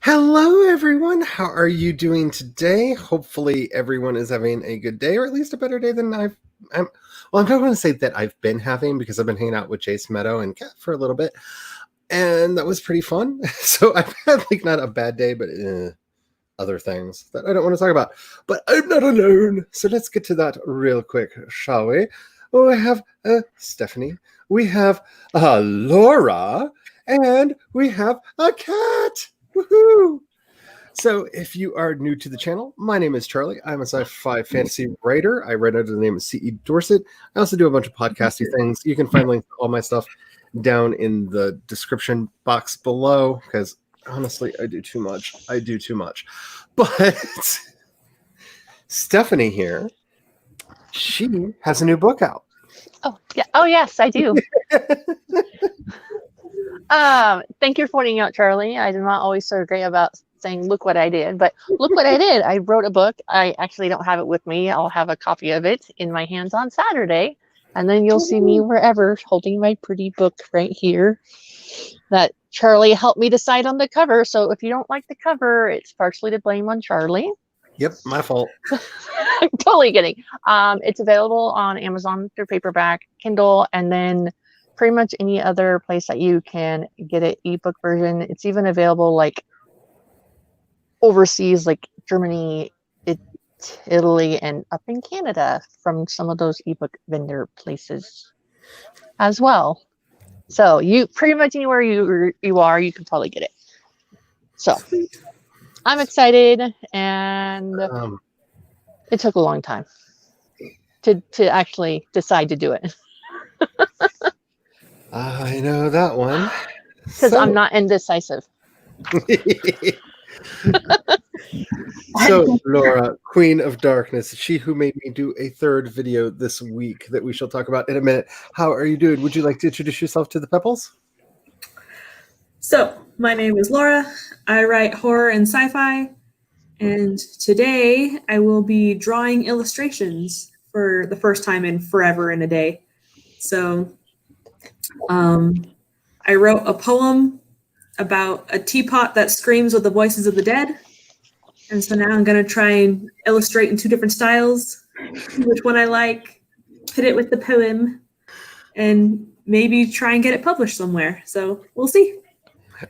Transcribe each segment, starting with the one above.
Hello, everyone. How are you doing today? Hopefully, everyone is having a good day, or at least a better day than I'm not going to say that I've been having because I've been hanging out with Jace Meadow and Kat for a little bit, and that was pretty fun. So I've had not a bad day, but other things that I don't want to talk about. But I'm not alone. So let's get to that real quick, shall we? Oh, we have Stephanie. We have Laura, and we have a cat. Woohoo! So, if you are new to the channel, my name is Charlie. I'm a sci-fi fantasy writer. I write under the name of C.E. Dorset. I also do a bunch of podcasty things. You can find links to all my stuff down in the description box below, because honestly, I do too much. But Stephanie here, she has a new book out. Oh, yeah. Oh, yes, I do. Thank you for pointing out, Charlie. I'm not always so great about saying, look what I did, but look what I did. I wrote a book. I actually don't have it with me. I'll have a copy of it in my hands on Saturday, and then you'll see me wherever holding my pretty book right here that Charlie helped me decide on the cover. So if you don't like the cover, it's partially to blame on Charlie. Yep, my fault. I'm totally kidding. It's available on Amazon through paperback, Kindle, and then pretty much any other place that you can get an ebook version. It's even available like overseas, like Germany, Italy, and up in Canada from some of those ebook vendor places as well. So you pretty much anywhere you are, you can probably get it. So I'm excited, and it took a long time to actually decide to do it. I know that one. Because I'm not indecisive. So, Laura, Queen of Darkness, she who made me do a third video this week that we shall talk about in a minute. How are you doing? Would you like to introduce yourself to the Pepples? So, my name is Laura. I write horror and sci-fi. And today I will be drawing illustrations for the first time in forever and a day. So, I wrote a poem about a teapot that screams with the voices of the dead. And so now I'm going to try and illustrate in two different styles, which one I like, put it with the poem, and maybe try and get it published somewhere. So we'll see.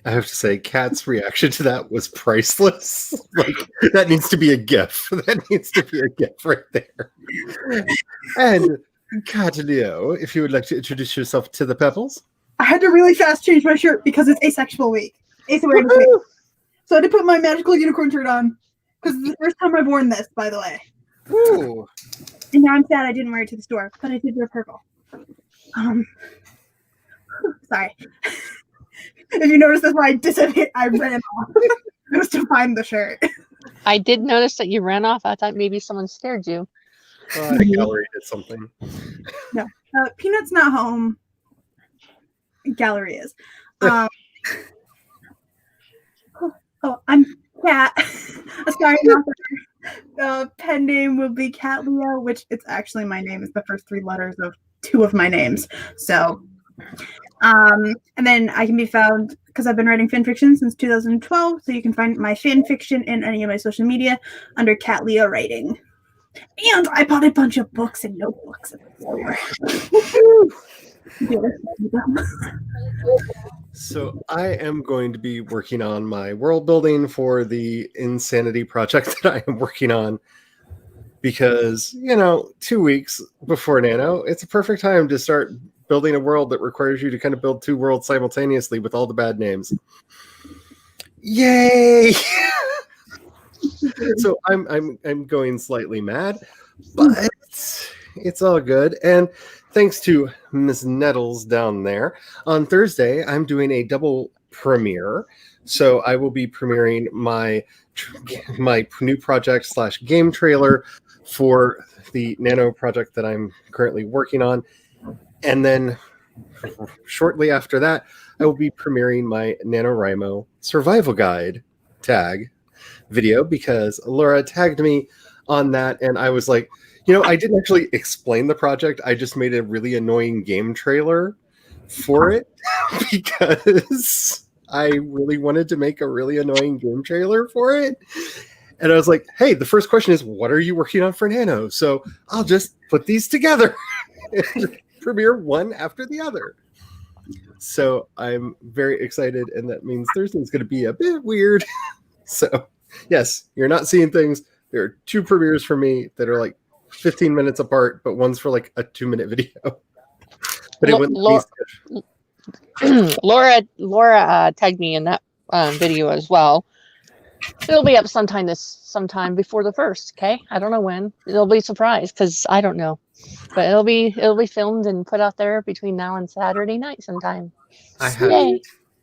I have to say, Kat's reaction to that was priceless. Like, that needs to be a GIF. That needs to be a GIF right there. And Kat Leo, if you would like to introduce yourself to the Pepples. I had to really fast change my shirt because it's Asexual Week. Ace Awareness Week. So I had to put my magical unicorn shirt on because it's the first time I've worn this, by the way. Ooh. And now I'm sad I didn't wear it to the store, but I did wear purple. Sorry. If you notice, that's why I ran off just to find the shirt. I did notice that you ran off. I thought maybe someone scared you. The gallery did something. No. Peanut's not home. Gallery is. I'm Kat. Sorry, pen name will be Kat Leo, which it's actually my name. It's the first three letters of two of my names. So, and then I can be found because I've been writing fan fiction since 2012. So you can find my fan fiction in any of my social media under Kat Leo Writing. And I bought a bunch of books and notebooks at the store. So I am going to be working on my world building for the Insanity project that I am working on because, 2 weeks before Nano, it's a perfect time to start building a world that requires you to kind of build two worlds simultaneously with all the bad names. Yay! So I'm going slightly mad, but it's all good. And thanks to Miss Nettles down there, on Thursday, I'm doing a double premiere. So I will be premiering my new project / game trailer for the Nano project that I'm currently working on. And then shortly after that, I will be premiering my NaNoWriMo survival guide tag video because Laura tagged me on that. And I was like, I didn't actually explain the project. I just made a really annoying game trailer for it because I really wanted to make a really annoying game trailer for it. And I was like, hey, the first question is, what are you working on for Nano? So I'll just put these together and just premiere one after the other. So I'm very excited, and that means Thursday's going to be a bit weird. So yes, you're not seeing things. There are 2 premieres for me that are like 15 minutes apart, but one's for like a 2-minute video. But it wouldn't be Laura tagged me in that video as well. It'll be up sometime before the 1st. Okay, I don't know when. It'll be a surprise because I don't know, but it'll be filmed and put out there between now and Saturday night sometime. I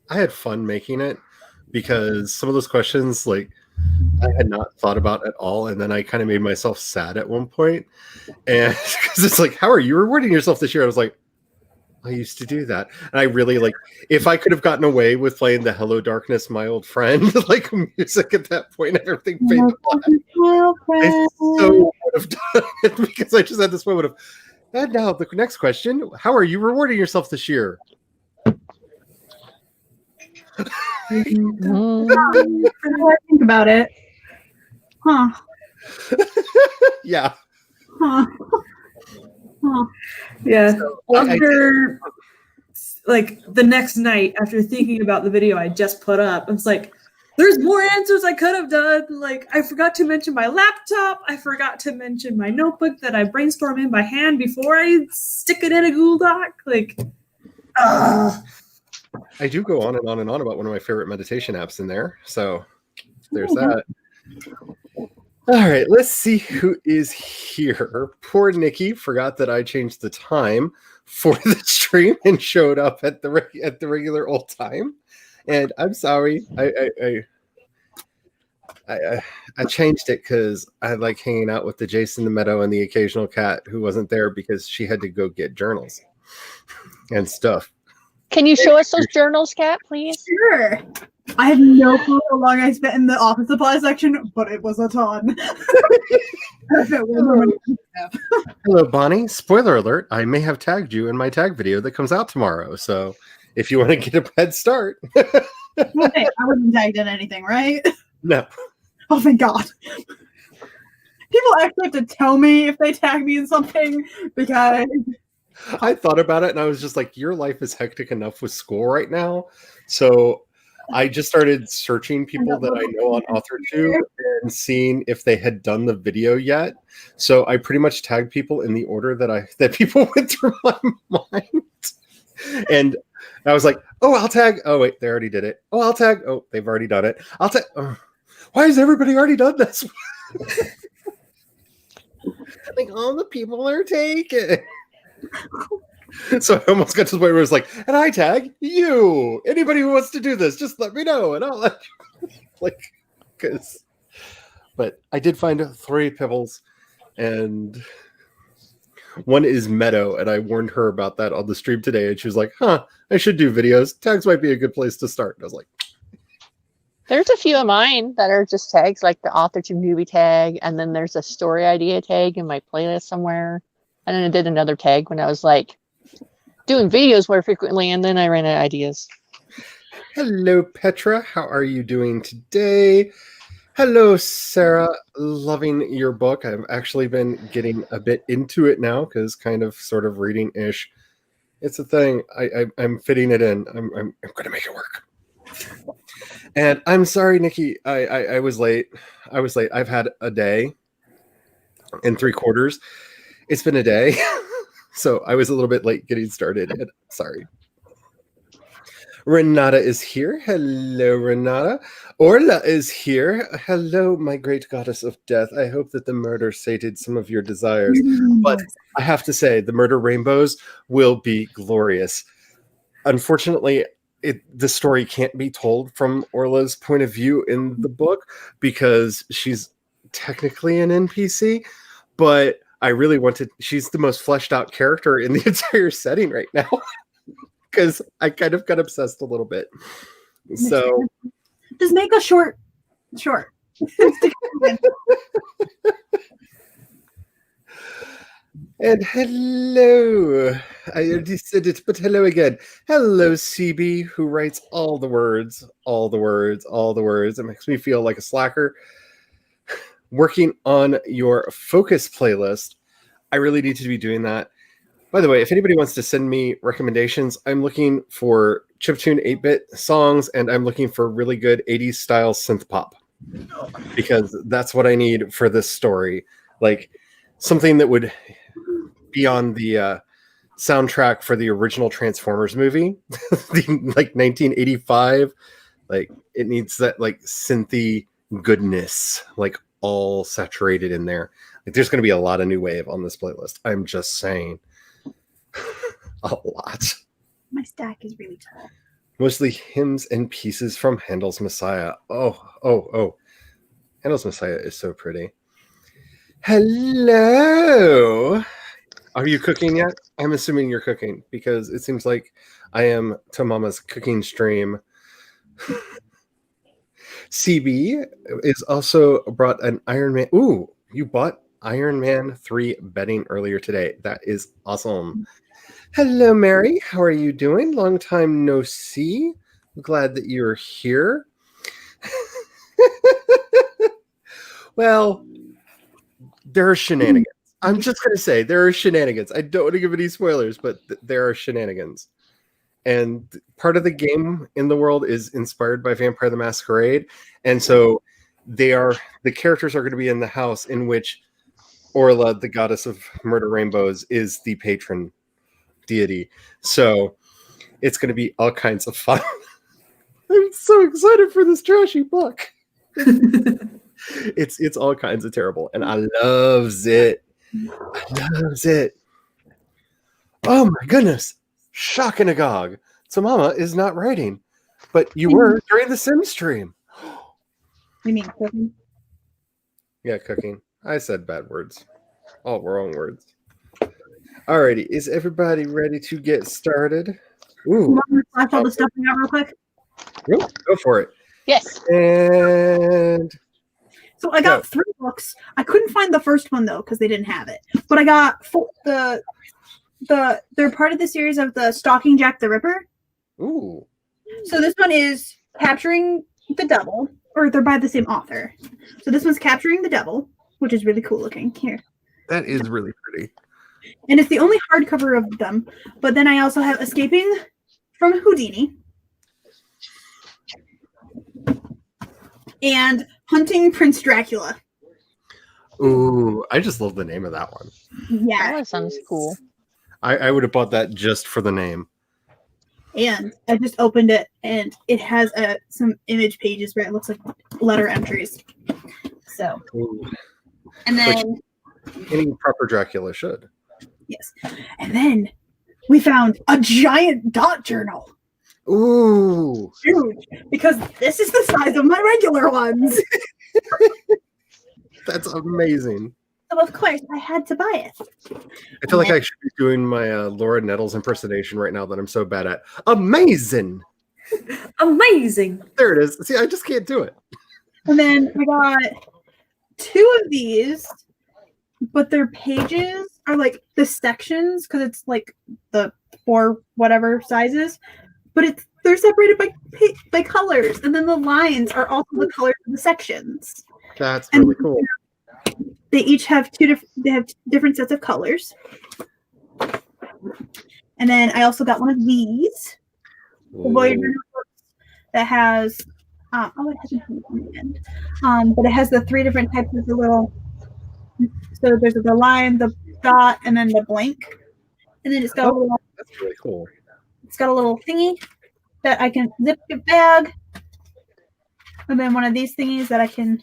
had fun making it because some of those questions, like, I had not thought about at all, and then I kind of made myself sad at one point, and because it's like, how are you rewarding yourself this year? I was like, I used to do that, and I really like. If I could have gotten away with playing the "Hello Darkness, My Old Friend" like music at that point, and everything faded to black, I so would have done it because I just had this moment of. And now the next question: how are you rewarding yourself this year? I think about it. Huh. Yeah. Huh. Huh. Yeah. So, after like the next night, after thinking about the video I just put up, I was like, there's more answers I could have done. Like, I forgot to mention my laptop. I forgot to mention my notebook that I brainstorm in by hand before I stick it in a Google Doc. Like, I do go on and on and on about one of my favorite meditation apps in there. So there's that. All right, let's see who is here. Poor Nikki forgot that I changed the time for the stream and showed up at the regular old time. And I'm sorry, I changed it because I like hanging out with the Jason the Meadow and the occasional cat who wasn't there because she had to go get journals and stuff. Can you show us those journals, Kat, please? Sure. I have no clue how long I spent in the office supply section, but it was a ton. Hello, Bonnie. Spoiler alert, I may have tagged you in my tag video that comes out tomorrow. So if you want to get a head start. Well, hey, I wasn't tagged in anything, right? No. Oh, thank God. People actually have to tell me if they tag me in something because I thought about it and I was just like, your life is hectic enough with school right now. So I just started searching people that I know on AuthorTube and seeing if they had done the video yet. So I pretty much tagged people in the order that people went through my mind. And I was like, oh, I'll tag. Oh, wait, they already did it. Oh, I'll tag. Oh, they've already done it. I'll tag. Oh, why has everybody already done this? Like, all the people are taken. So I almost got to the point where it was like, and I tag you. Anybody who wants to do this, just let me know, and I'll let you. Like, because. But I did find 3 pebbles, and one is Meadow, and I warned her about that on the stream today, and she was like, "Huh, I should do videos. Tags might be a good place to start." And I was like, There's a few of mine that are just tags, like the AuthorTube newbie tag, and then there's a story idea tag in my playlist somewhere. And then I did another tag when I was like doing videos more frequently, and then I ran out of ideas. hello, Petra. How are you doing today? Hello, Sarah. Loving your book. I've actually been getting a bit into it now because kind of sort of reading-ish. It's a thing. I'm fitting it in. I'm going to make it work. And I'm sorry, Nikki. I was late. I've had a day and 3/4. It's been a day. So I was a little bit late getting started. And sorry. Renata is here. Hello, Renata. Orla is here. Hello, my great goddess of death. I hope that the murder sated some of your desires. But I have to say, the murder rainbows will be glorious. Unfortunately, the story can't be told from Orla's point of view in the book because she's technically an NPC, but I really wanted, she's the most fleshed out character in the entire setting right now. Because I kind of got obsessed a little bit. So just make a short. And hello. I already said it, but hello again. Hello, CB, who writes all the words, all the words, all the words. It makes me feel like a slacker. Working on your focus playlist. I really need to be doing that. By the way, if anybody wants to send me recommendations, I'm looking for chiptune 8-bit songs, and I'm looking for really good 80s style synth pop. Because that's what I need for this story. Like something that would be on the soundtrack for the original Transformers movie, like 1985. Like it needs that like synthy goodness, like all saturated in there. Like there's going to be a lot of new wave on this playlist. I'm just saying, a lot. My stack is really tall. Mostly hymns and pieces from Handel's Messiah. Oh. Handel's Messiah is so pretty. Hello. Are you cooking yet? I'm assuming you're cooking because it seems like I am to Mama's cooking stream. CB is also brought an Iron Man. Ooh, you bought Iron Man 3 bedding earlier today. That is awesome. Hello, Mary. How are you doing? Long time no see. I'm glad that you're here. Well, there are shenanigans. I'm just going to say there are shenanigans. I don't want to give any spoilers, but there are shenanigans. And part of the game in the world is inspired by Vampire the Masquerade. And so the characters are going to be in the house in which Orla, the goddess of murder rainbows, is the patron deity. So it's going to be all kinds of fun. I'm so excited for this trashy book. It's all kinds of terrible, and I loves it. Oh my goodness. Shock and agog. So Mama is not writing, but you were during the Sim stream. You mean cooking? Yeah, cooking. I said bad words. All wrong words. Alrighty, is everybody ready to get started? Ooh. Flash all the stuff out real quick. Go for it. Yes. And So I got 3 books. I couldn't find the first one though because they didn't have it. But I got they're part of the series of the Stalking Jack the Ripper. ooh. So this one is Capturing the Devil, or they're by the same author. So this one's Capturing the Devil, which is really cool looking. Here. That is really pretty. And it's the only hardcover of them. But then I also have Escaping from Houdini and Hunting Prince Dracula. Ooh, I just love the name of that one. Yeah. That sounds cool. I would have bought that just for the name. And I just opened it, and it has some image pages where it looks like letter entries. So, Ooh. and then Any proper Dracula should. yes, and then we found a giant dot journal. Ooh. Huge, because this is the size of my regular ones. That's amazing. So of course I had to buy it. I feel like I should be doing my Laura Nettles impersonation right now that I'm so bad at. Amazing. Amazing. There it is. See, I just can't do it. And then I got 2 of these, but their pages are like the sections because it's like the 4 whatever sizes, but they're separated by colors, and then the lines are also the colors of the sections. That's really cool. They each have different sets of colors. And then I also got one of these, the Voyager notebooks that has it hasn't come on the end. But it has the 3 different types of the little. So there's the line, the dot, and then the blank. And then it's got a little. That's really cool. It's got a little thingy that I can zip the bag, and then one of these thingies that I can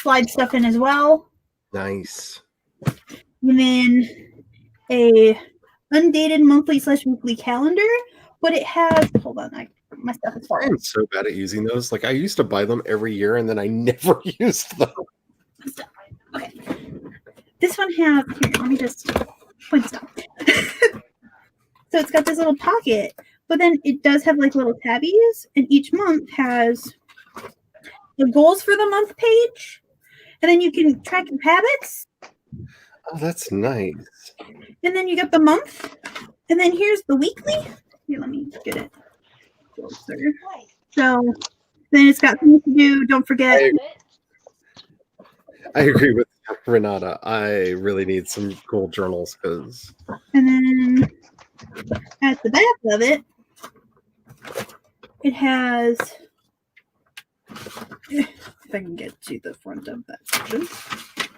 slide stuff in as well. Nice. And then a undated monthly/weekly calendar, but it has. Hold on, my stuff is falling. I'm so bad at using those. Like I used to buy them every year, and then I never used them. Okay. This one has. Here, let me just point stuff. So it's got this little pocket, but then it does have like little tabbies, and each month has the goals for the month page, and then you can track your habits. Oh, that's nice. And then you get the month. And then here's the weekly. Here, let me get it closer. So then it's got things to do. Don't forget. I agree with Renata. I really need some cool journals because. And then at the back of it, it has. If I can get to the front of that section,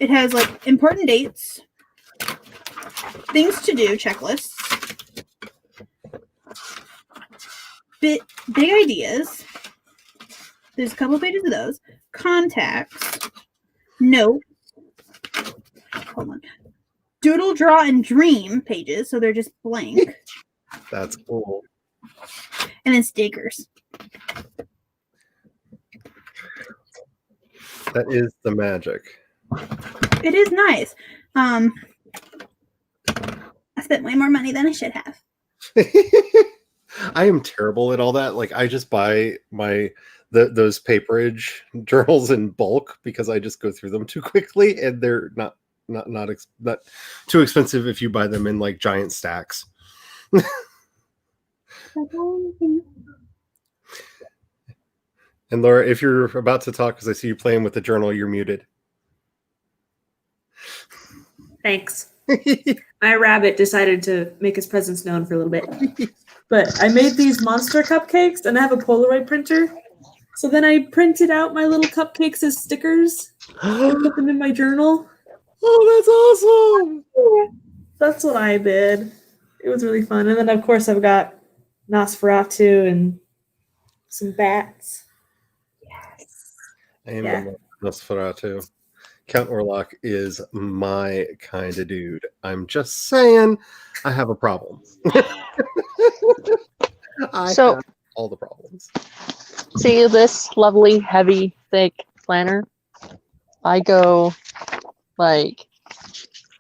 it has like important dates, things to do, checklists, big ideas. There's a couple pages of those. Contacts, notes, hold on, doodle, draw, and dream pages. So they're just blank. That's cool. And then stickers. That is the magic. It is nice. I spent way more money than I should have. I am terrible at all that. Like I just buy those paperage journals in bulk because I just go through them too quickly, and they're not too expensive if you buy them in like giant stacks. And Laura, if you're about to talk, because I see you playing with the journal, you're muted. Thanks. My rabbit decided to make his presence known for a little bit. But I made these monster cupcakes, and I have a Polaroid printer. So then I printed out my little cupcakes as stickers and put them in my journal. Oh, that's awesome! That's what I did. It was really fun. And then, of course, I've got Nosferatu and some bats. I am a Nosferatu. Count Orlok is my kind of dude. I'm just saying, I have a problem. I have all the problems. See this lovely, heavy, thick planner? I go like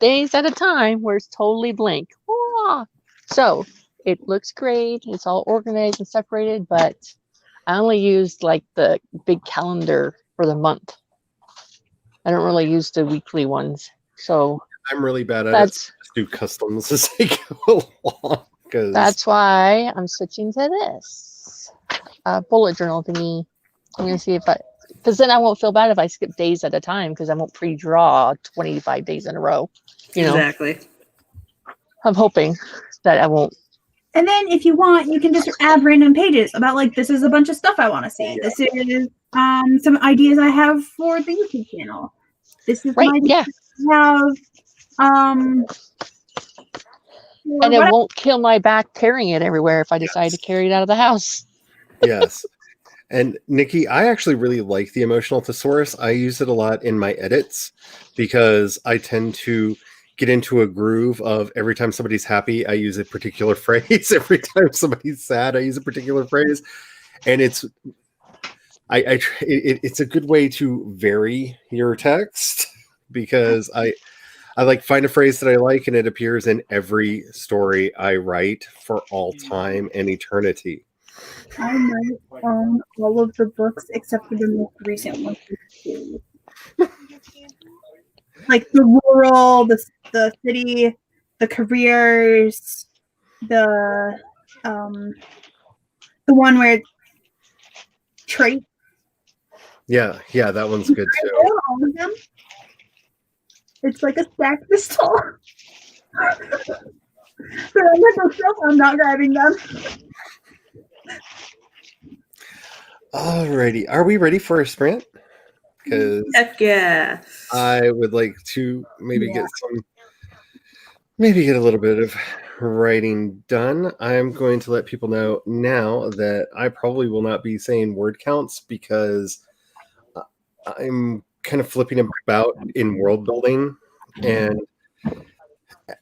days at a time where it's totally blank. Wah! So it looks great. It's all organized and separated, but I only used like the big calendar for the month. I don't really use the weekly ones. So I'm really bad at it. So I just do customs as I go along. That's why I'm switching to this bullet journal thingy. I'm going to see if because then I won't feel bad if I skip days at a time because I won't pre-draw 25 days in a row. You know? Exactly. I'm hoping that I won't. And then if you want, you can just add random pages about like, this is a bunch of stuff I want to see. This is some ideas I have for the YouTube channel. This is right, I have and it won't kill my back carrying it everywhere if I decide to carry it out of the house. Yes. And Nikki, I actually really like the emotional thesaurus. I use it a lot in my edits because I tend to get into a groove of every time somebody's happy, I use a particular phrase. Every time somebody's sad, I use a particular phrase. And it's a good way to vary your text because I like find a phrase that I like and it appears in every story I write for all time and eternity. I might own all of the books except for the most recent ones. Like the rural, the city, the careers, the one where trait. Yeah, that one's good too. All of them. It's like a stacked pistol. So I'm not grabbing them. Alrighty, are we ready for a sprint? Because heck yeah, I would like to maybe get a little bit of writing done. I'm going to let people know now that I probably will not be saying word counts because I'm kind of flipping about in world building, and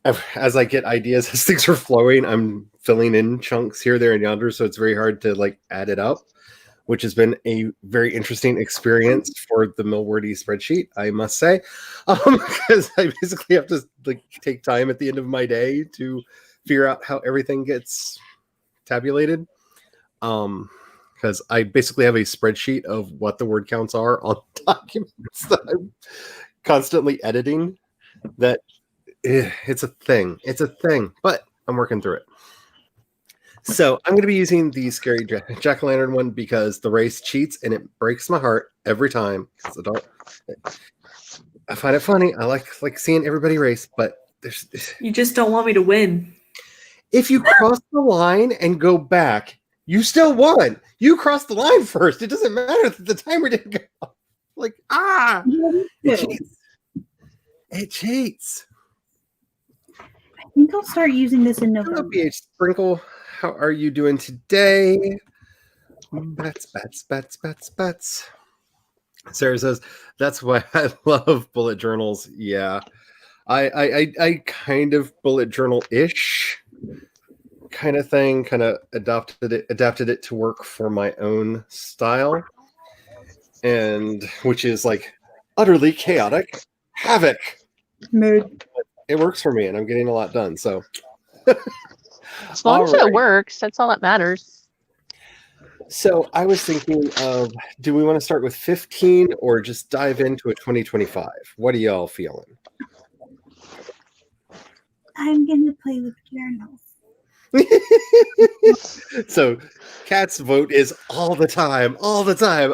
as I get ideas, as things are flowing, I'm filling in chunks here, there, and yonder, so it's very hard to like add it up, which has been a very interesting experience for the Millwordy spreadsheet, I must say, because I basically have to like take time at the end of my day to figure out how everything gets tabulated. Because I basically have a spreadsheet of what the word counts are on documents that I'm constantly editing. That It's a thing. It's a thing, but I'm working through it. So I'm going to be using the scary jack-o'-lantern one because the race cheats and it breaks my heart every time. I find it funny. I like seeing everybody race, but You just don't want me to win. if you cross the line and go back, you still won. You crossed the line first. It doesn't matter that the timer didn't go. Like, it cheats. It cheats. I think I'll start using this in Hello, November. BH Sprinkle. How are you doing today? Bats, bats, bats, bats, bats. Sarah says, that's why I love bullet journals. Yeah. I kind of bullet journal-ish kind of thing, kind of adapted it to work for my own style. And which is like utterly chaotic havoc. Mood. It works for me and I'm getting a lot done. So As long as Alright. it works, that's all that matters. So I was thinking of, do we want to start with 15 or just dive into a 2025? What are y'all feeling? I'm gonna play with journals. So Kat's vote is all the time.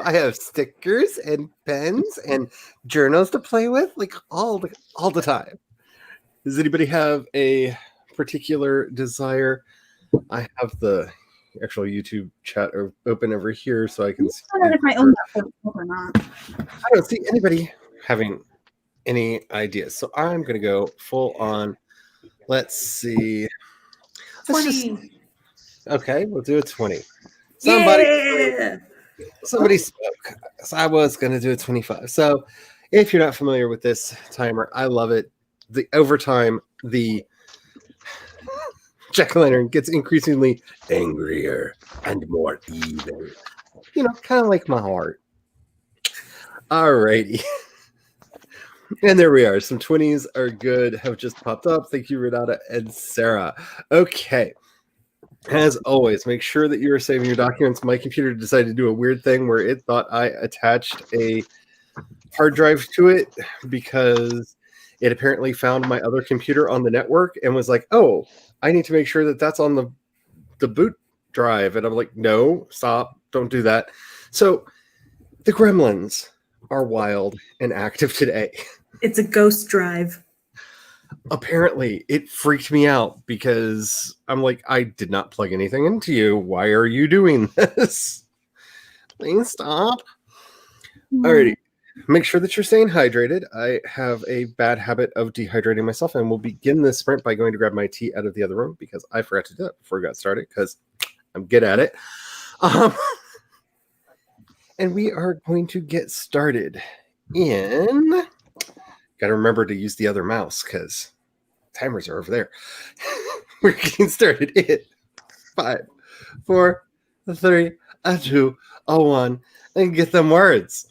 I have stickers and pens and journals to play with, like all the time. Does anybody have a particular desire? I have the actual YouTube chat open over here so I can see. I don't know if I own that book or not. I don't see anybody having any ideas. So I'm going to go full on. Let's see. Okay, we'll do a 20. Yeah. Somebody spoke. So I was going to do a 25. So if you're not familiar with this timer, I love it. The overtime, the jack-o'-lantern gets increasingly angrier and more evil. You know, kind of like my heart. Alrighty. And there we are. Some 20s are good, have just popped up. Thank you, Renata and Sarah. Okay. As always, make sure that you are saving your documents. My computer decided to do a weird thing where it thought I attached a hard drive to it because it apparently found my other computer on the network and was like, oh, I need to make sure that that's on the boot drive. And I'm like, no, stop. Don't do that. So the gremlins are wild and active today. It's a ghost drive. Apparently, it freaked me out because I'm like, I did not plug anything into you. Why are you doing this? Please stop. Alrighty. Make sure that you're staying hydrated. I have a bad habit of dehydrating myself, and we'll begin this sprint by going to grab my tea out of the other room because I forgot to do that before we got started because I'm good at it. And we are going to get started in... Got to remember to use the other mouse because timers are over there. We're getting started in 5, 4, 3, 2, 1, and get them words.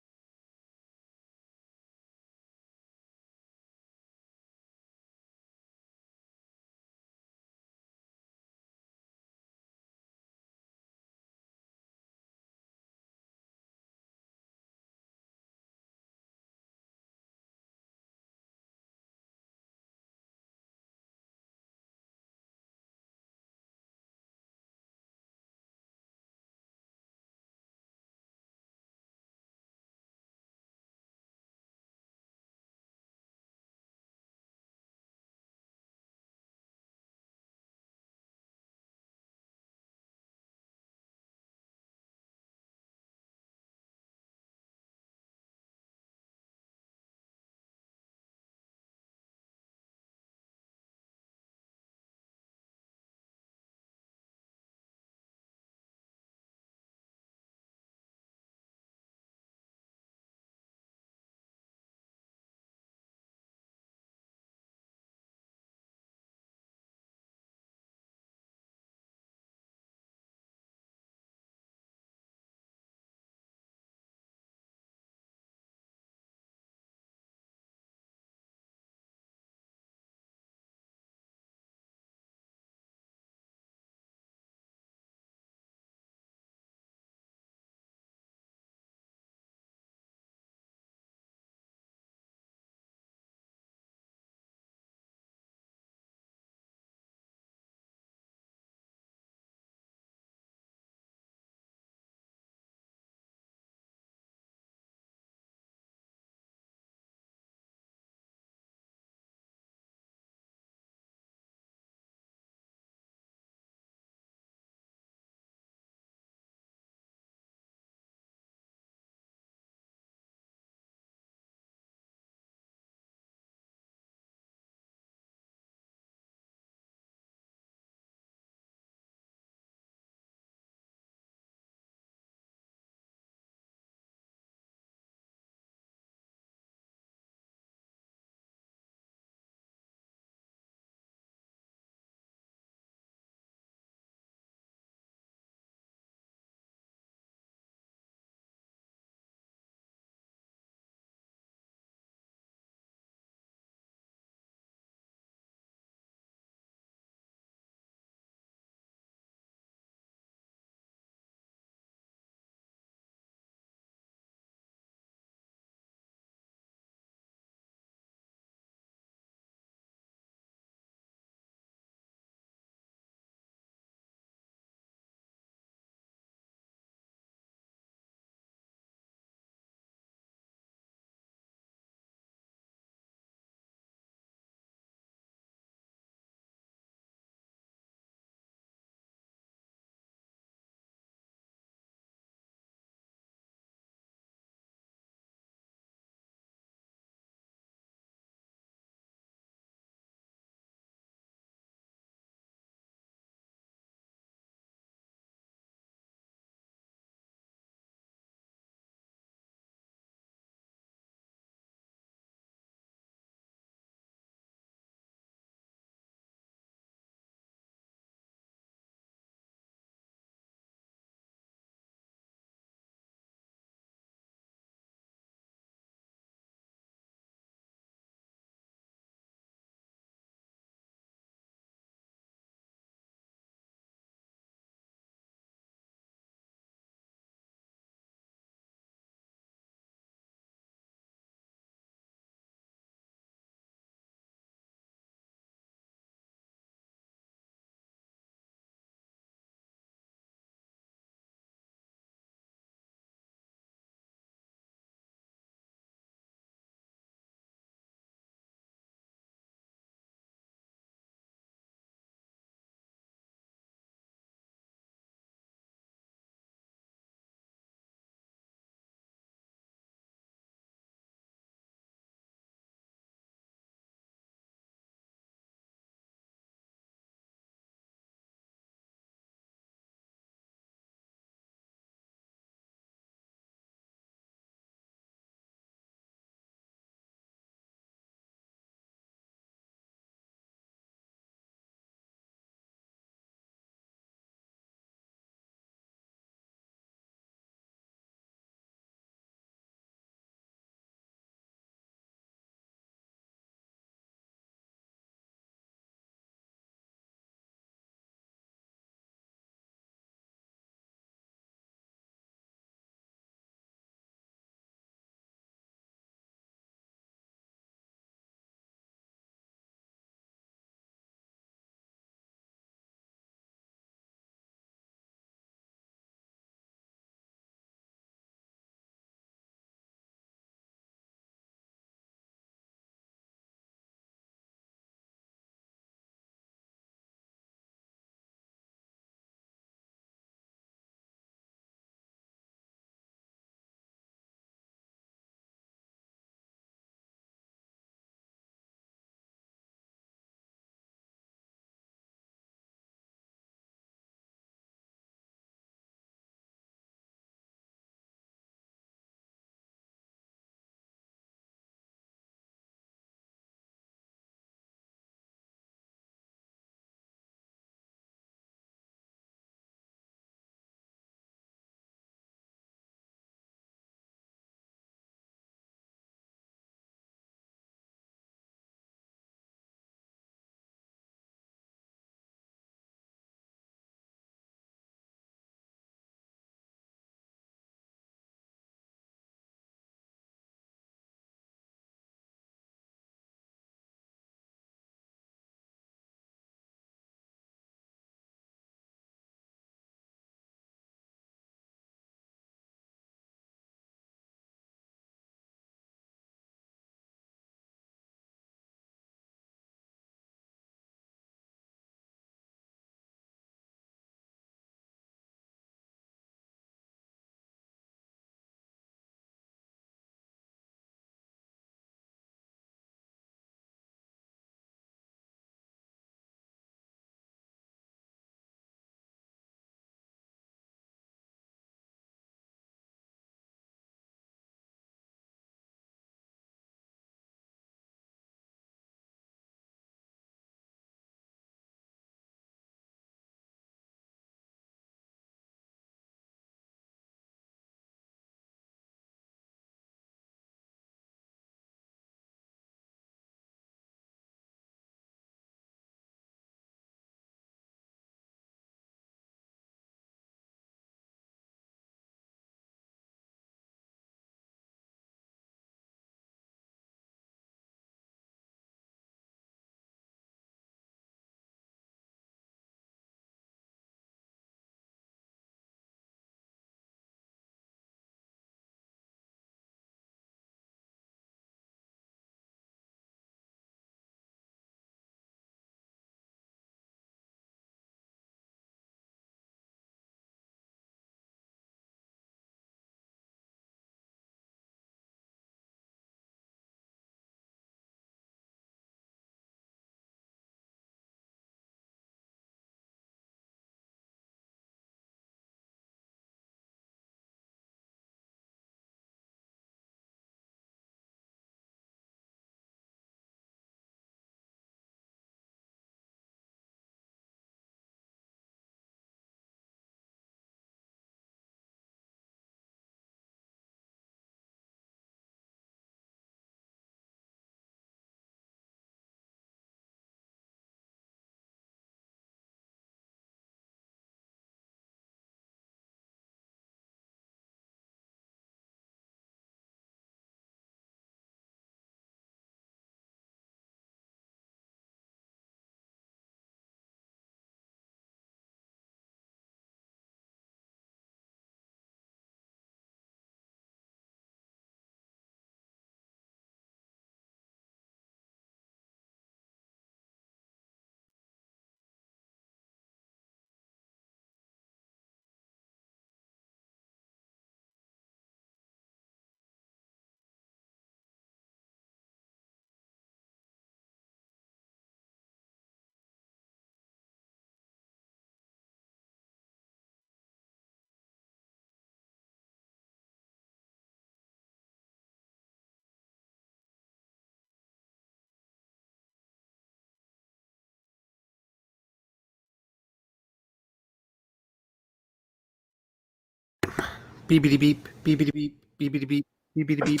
Beepity beep, beepity beep, beepity beep, beepity beep.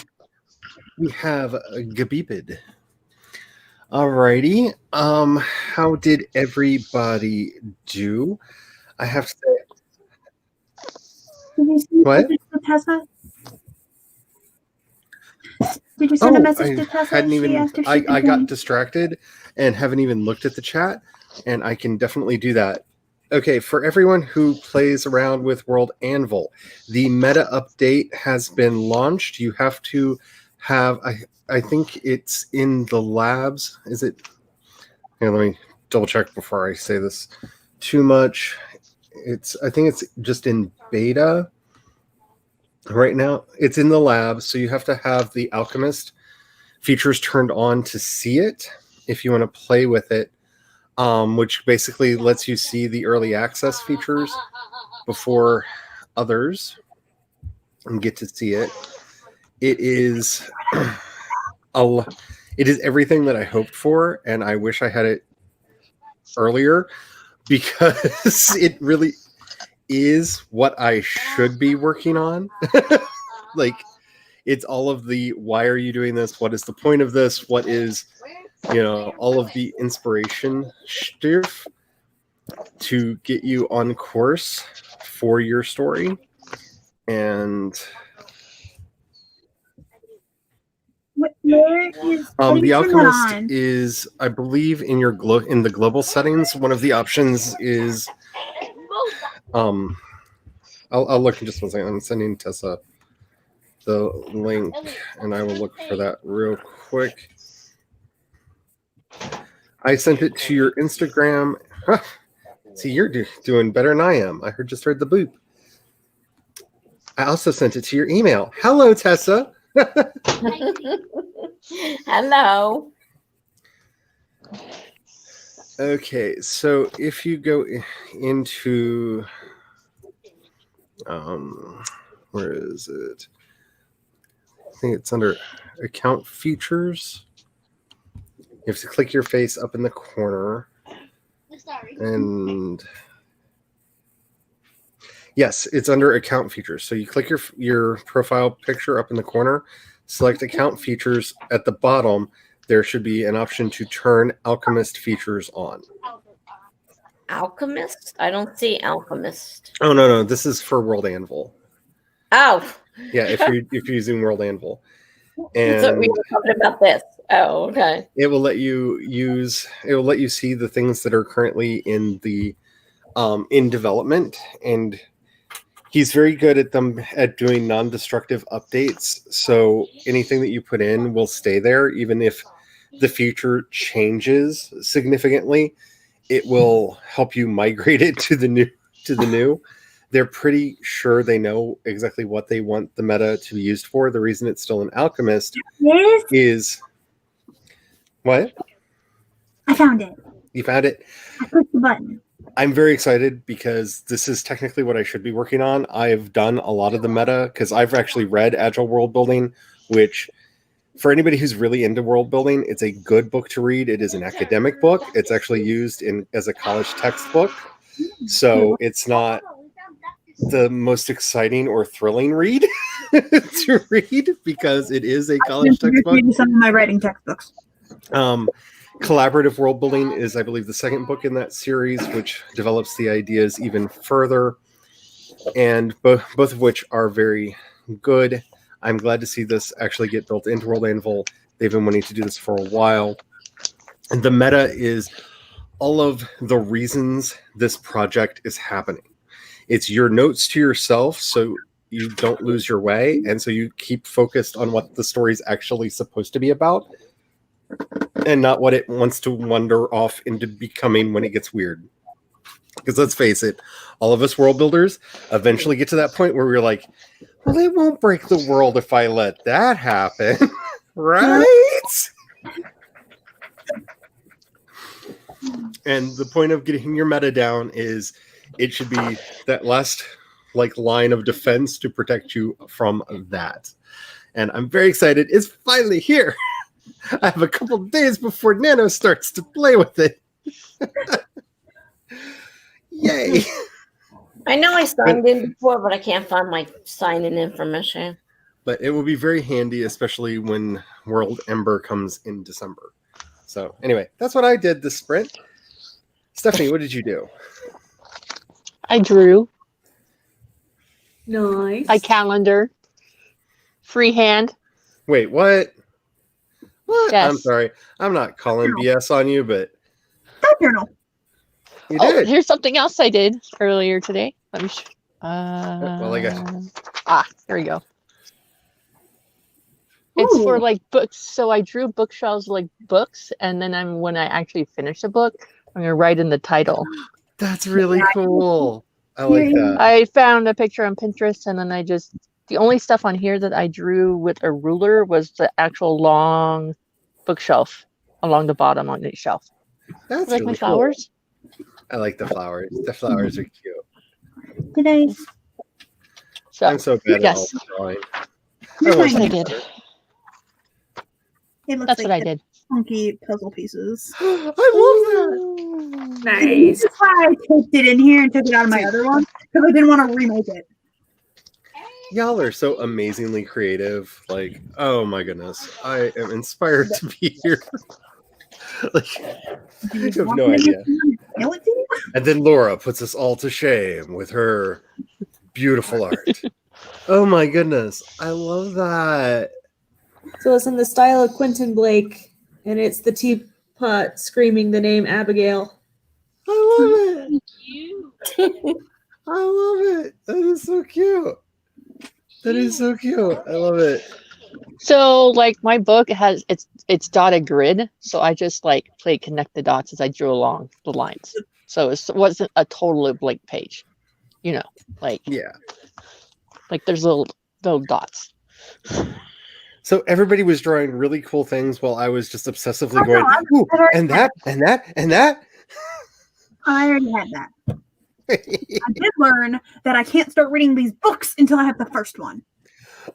We have Gabeeped. Alrighty. How did everybody do? I have to say, Did you send what? a message to Tessa? Did you send a message to I Tessa? hadn't She even. asked if she I could got join. distracted and haven't even looked at the chat, and I can definitely do that. Okay, for everyone who plays around with World Anvil, the meta update has been launched. You have to have. I think it's in the labs. Is it? Here, let me double check before I say this too much. I think it's just in beta right now. It's in the lab, so you have to have the Alchemist features turned on to see it if you want to play with it, which basically lets you see the early access features before others and get to see it. It is it is everything that I hoped for, and I wish I had it earlier because it really is what I should be working on. Like, it's all of the why are you doing this? What is the point of this? What is, all of the inspiration stuff to get you on course for your story. And Where is the Alchemist is, I believe, in your in the global settings. One of the options is I'll look in just one second. I'm sending Tessa the link, and I will look for that real quick. I sent it to your Instagram. Huh. See, you're doing better than I am. I just heard the boop. I also sent it to your email. Hello, Tessa. Hello. Okay, so if you go into where is it? I think it's under account features. You have to click your face up in the corner. And yes, it's under account features. So you click your profile picture up in the corner, select account features. At the bottom, there should be an option to turn Alchemist features on. Alchemist? I don't see Alchemist. Oh no, this is for World Anvil. Oh. Yeah, if you're using World Anvil. And so we were talking about this. Oh, okay. It will let you see the things that are currently in the in development, and he's very good at doing non-destructive updates. So anything that you put in will stay there, even if the future changes significantly. It will help you migrate it to the new. They're pretty sure they know exactly what they want the meta to be used for. The reason it's still an Alchemist is what? I found it. You found it? I clicked the button. I'm very excited because this is technically what I should be working on. I've done a lot of the meta because I've actually read Agile World Building, which for anybody who's really into world building, it's a good book to read. It is an academic book. It's actually used as a college textbook. So it's not the most exciting or thrilling read to read because it is a college textbook. Some of my writing textbooks. Collaborative World Building is, I believe, the second book in that series, which develops the ideas even further, and both of which are very good. I'm glad to see this actually get built into World Anvil. They've been wanting to do this for a while. And the meta is all of the reasons this project is happening. It's your notes to yourself, so you don't lose your way, and so you keep focused on what the story's actually supposed to be about, and not what it wants to wander off into becoming when it gets weird. Because let's face it, all of us world builders eventually get to that point where we're like, well, it won't break the world if I let that happen, right? And the point of getting your meta down is it should be that last line of defense to protect you from that. And I'm very excited. It's finally here. I have a couple of days before Nano starts to play with it. Yay. I know I signed in before, but I can't find my sign-in information. But it will be very handy, especially when World Ember comes in December. So anyway, that's what I did this sprint. Stephanie, what did you do? I drew. Nice. I calendar. Freehand. Wait, what? What? Yes. I'm sorry. I'm not calling BS on you, but That journal. you Oh, did. here's something else I did earlier today. Let me. Well, I Here we go. It's for Ooh. like books. So I drew bookshelves like books, and then when I actually finish a book, I'm gonna write in the title. That's really cool. I like that. I found a picture on Pinterest, and then the only stuff on here that I drew with a ruler was the actual long bookshelf along the bottom on each shelf. That's Like really my flowers. cool. I like the flowers. The flowers are cute. Did I? So I'm so bad at all yes, the drawing. Here's I that's what I my- did. It looks That's like what I did. funky puzzle pieces. I love that. Nice. That's why I taped it in here and took it out of my other one because I didn't want to remake it. Y'all are so amazingly creative. Like, oh my goodness. I am inspired to be here. Like, Do you have want no me to idea. mail it to you? And then Laura puts us all to shame with her beautiful art. Oh my goodness. I love that. So it's in the style of Quentin Blake, and it's the teapot screaming the name Abigail. I love it. I love it. That is so cute. That is so cute. I love it. So like my book has it's dotted grid, so I just like connect the dots as I drew along the lines. So it wasn't a totally blank page, like Yeah. there's little dots. So everybody was drawing really cool things while I was just obsessively Oh, going, no, ooh, and that, and that, and that. I already had that. I did learn that I can't start reading these books until I have the first one.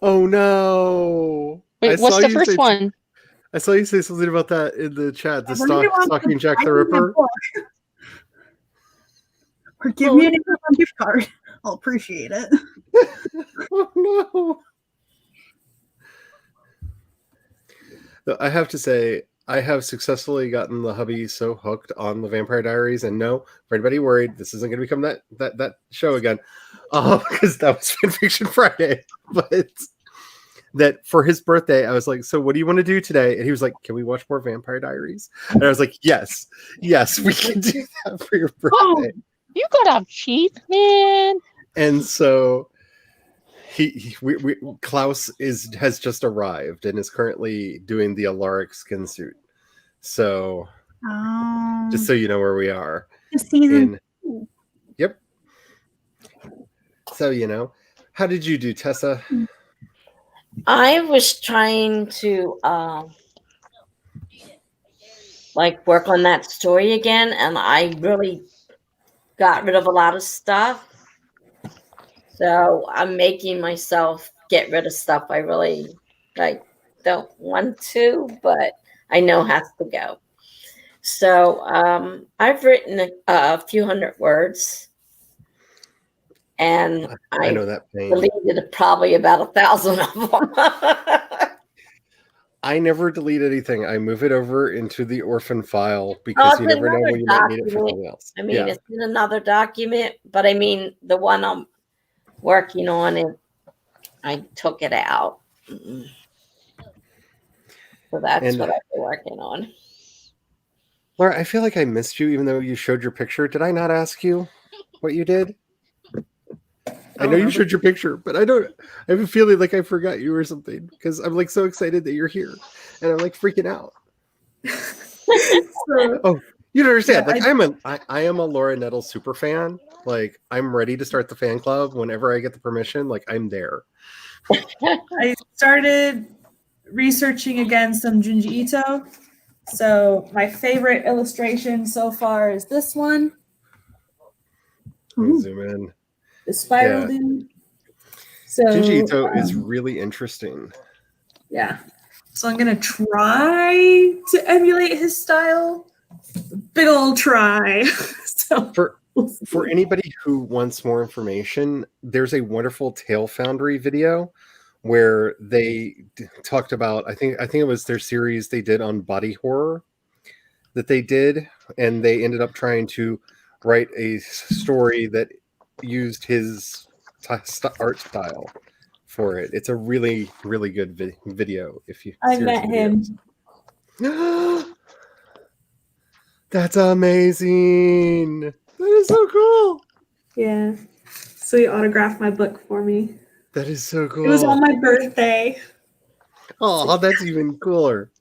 Oh no. Wait, what's the first one? I saw you say something about that in the chat. The If anybody wants Stalking to Jack buy the me my Ripper. book, or give me an Amazon gift card, I'll appreciate it. Oh no. So I have to say, I have successfully gotten the hubby so hooked on the Vampire Diaries, and no, for anybody worried, this isn't going to become that show again, because that was Fanfiction Friday. But that for his birthday, I was like, "So what do you want to do today?" And he was like, "Can we watch more Vampire Diaries?" And I was like, "Yes, we can do that for your birthday." You got off cheap, man. And so Klaus has just arrived and is currently doing the Alaric skin suit. So just so you know where we are. Season. Yep. So how did you do, Tessa? I was trying to work on that story again, and I really got rid of a lot of stuff. So I'm making myself get rid of stuff I really don't want to, but I know has to go. So I've written a few hundred words, and I know that pain. deleted probably about 1,000 of them. I never delete anything. I move it over into the orphan file because you never know when you might need it for something else. I mean, it's in another document, but I mean, the one I'm working on, I took it out. So that's what I've been working on. Laura, I feel like I missed you even though you showed your picture. Did I not ask you what you did? I know you showed your picture, but I have a feeling like I forgot you or something because I'm like so excited that you're here and I'm like freaking out. Oh, you don't understand. Yeah, I am a Laura Nettle super fan. Like I'm ready to start the fan club whenever I get the permission. Like I'm there. I started researching again some Junji Ito. So my favorite illustration so far is this one. Let me zoom in. The spiral dude. So Junji Ito is really interesting. Yeah. So I'm gonna try to emulate his style. Big old try. So For anybody who wants more information, there's a wonderful Tale Foundry video where they talked about I think it was their series they did on body horror that they did, and they ended up trying to write a story that used his art style for it. It's a really really good video. If you I met him. That's amazing. That is so cool. Yeah. So he autographed my book for me. That is so cool. It was on my birthday. Oh, that's even cooler.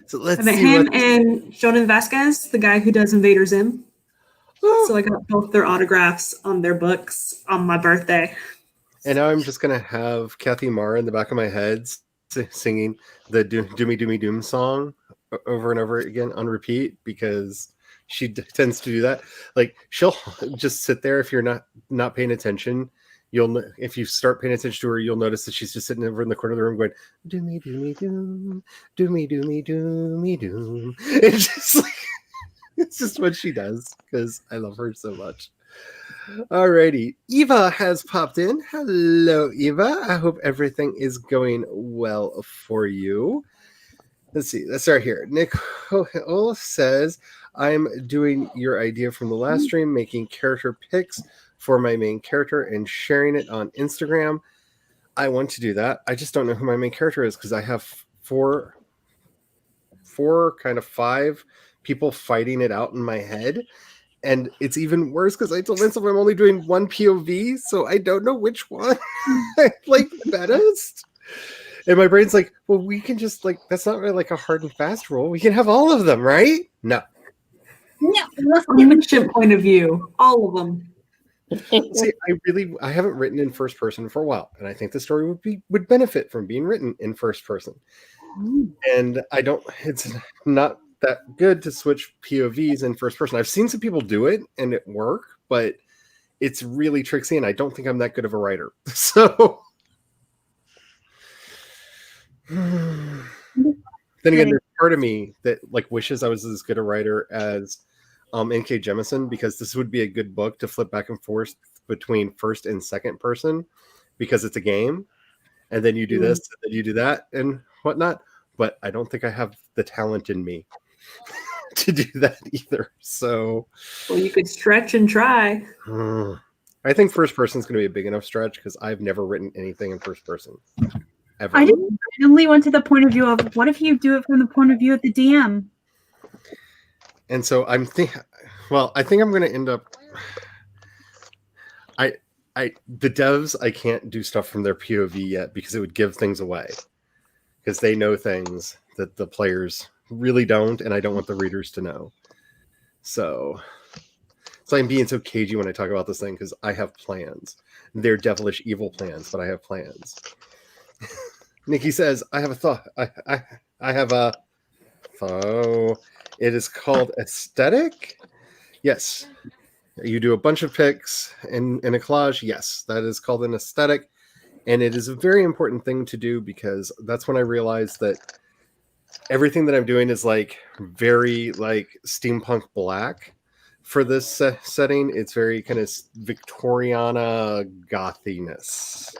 So let's I met see him what... and Jonan Vasquez, the guy who does Invader Zim. Oh. So I got both their autographs on their books on my birthday. And now I'm just going to have Kathy Mara in the back of my head singing the Doomy Doomy Doom song over and over again on repeat, because she tends to do that. Like, she'll just sit there if you're not paying attention. If you start paying attention to her, you'll notice that she's just sitting over in the corner of the room going, doomy doomy doom, doomy doomy doomy doom. It's just what she does, because I love her so much. Alrighty, Eva has popped in. Hello, Eva. I hope everything is going well for you. Let's see. Let's start here. Nicole says, I'm doing your idea from the last stream, making character pics for my main character and sharing it on Instagram. I want to do that. I just don't know who my main character is, because I have four, kind of 5 people fighting it out in my head. And it's even worse because I told myself I'm only doing one POV, so I don't know which one I like best. And my brain's like, well, we can just that's not really like a hard and fast rule. We can have all of them, right? No. From a mission point of view, all of them. See, I haven't written in first person for a while, and I think the story would benefit from being written in first person. And it's not that good to switch POVs in first person. I've seen some people do it and it work, but it's really tricksy, and I don't think I'm that good of a writer. So then again, there's part of me that wishes I was as good a writer as N.K. Jemisin, because this would be a good book to flip back and forth between first and second person, because it's a game, and then you do this, and then you do that, and whatnot. But I don't think I have the talent in me to do that either. So, well, you could stretch and try. I think first person is going to be a big enough stretch, because I've never written anything in first person ever. I just randomly went to the point of view of, what if you do it from the point of view of the DM? And so I think I'm going to end up. The devs, I can't do stuff from their POV yet, because it would give things away, because they know things that the players really don't, and I don't want the readers to know. So I'm being so cagey when I talk about this thing, because I have plans. They're devilish evil plans, but I have plans. Nikki says, I have a thought. I have a thought. It is called aesthetic. Yes. You do a bunch of pics in a collage. Yes, that is called an aesthetic. And it is a very important thing to do, because that's when I realized that everything that I'm doing is very steampunk black for this setting. It's very kind of Victoriana gothiness.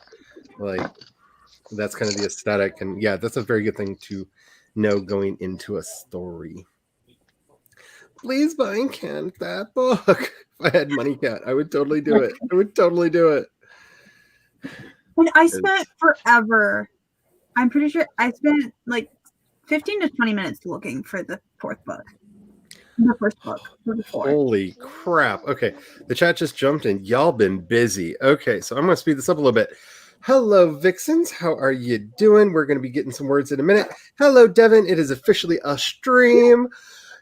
That's kind of the aesthetic. And yeah, that's a very good thing to know going into a story. Please buy Cat that book. If I had money, Cat, I would totally do it. And I spent forever. I'm pretty sure I spent 15 to 20 minutes looking for the fourth book. The first book. Holy crap. Okay. The chat just jumped in. Y'all been busy. Okay. So I'm going to speed this up a little bit. Hello, Vixens. How are you doing? We're going to be getting some words in a minute. Hello, Devin. It is officially a stream.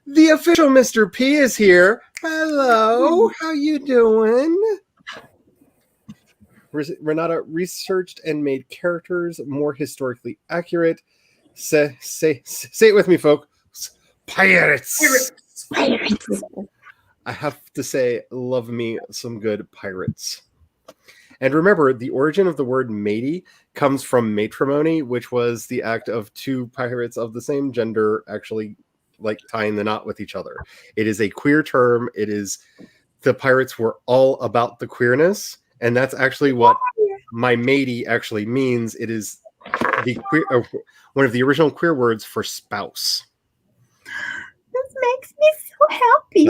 The official Mr. P is here. Hello. How you doing? Renata researched and made characters more historically accurate. Say it with me, folks. Pirates. I have to say, love me some good pirates. And remember, the origin of the word matey comes from matrimony, which was the act of 2 pirates of the same gender actually tying the knot with each other. It is a queer term. It is the pirates were all about the queerness, and that's actually what my matey actually means. It is the queer, one of the original queer words for spouse. This makes me so happy.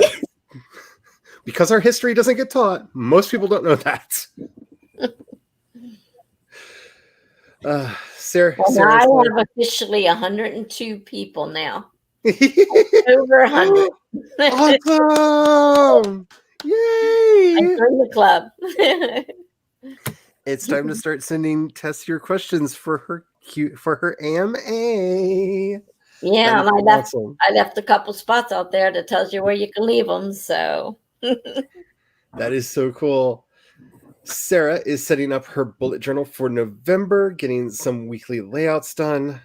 Because our history doesn't get taught, most people don't know that. Sarah, Well, Sarah I said, have officially 102 people now. Over 100. awesome! I Yay! joined the club. It's time to start sending test your questions for her AMA. Yeah, and awesome. I left a couple spots out there that tells you where you can leave them. So That is so cool. Sarah is setting up her bullet journal for November, getting some weekly layouts done.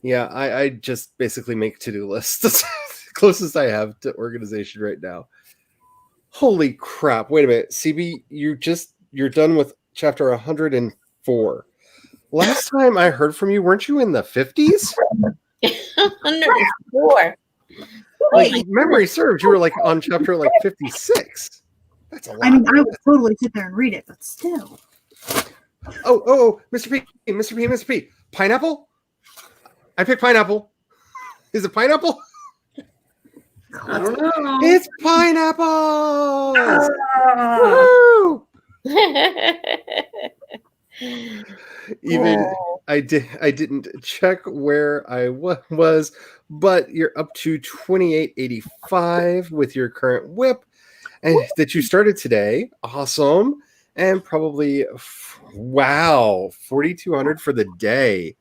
Yeah, I just basically make to-do lists. That's the closest I have to organization right now. Holy crap. Wait a minute. CB, you're done with chapter 104. Last time I heard from you, weren't you in the 50s? 104. Like, memory serves, you were like on chapter like 56. That's a lot. I mean, I would totally sit there and read it, but still. Oh, Mr. P. Pineapple? I picked pineapple. Is it pineapple? I don't know. It's pineapple! Woohoo! Even I didn't check where I was, but you're up to 2885 with your current whip, and that you started today. Awesome. And probably 4200 for the day.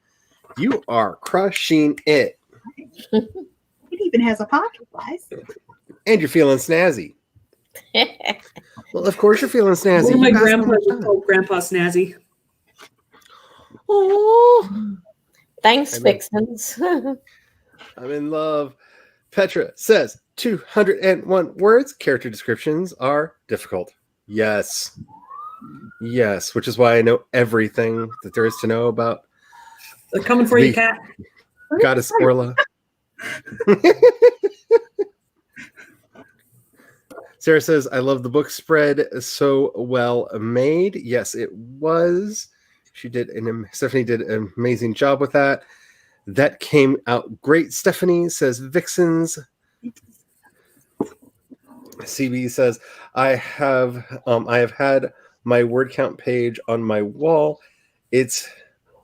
You are crushing it. It even has a pocket, guys. And you're feeling snazzy. Well, of course you're feeling snazzy. One of my You got so grandpa much was time. called Grandpa Snazzy. Oh, Thanks, Amen. Vixens. I'm in love. Petra says 201 words. Character descriptions are difficult. Yes, which is why I know everything that there is to know about They're coming for you, cat. Goddess Orla. Sarah says, I love the book spread. So well made. Yes, it was. Stephanie did an amazing job with that. That came out great. Stephanie says, Vixens. CB says, I have had my word count page on my wall. It's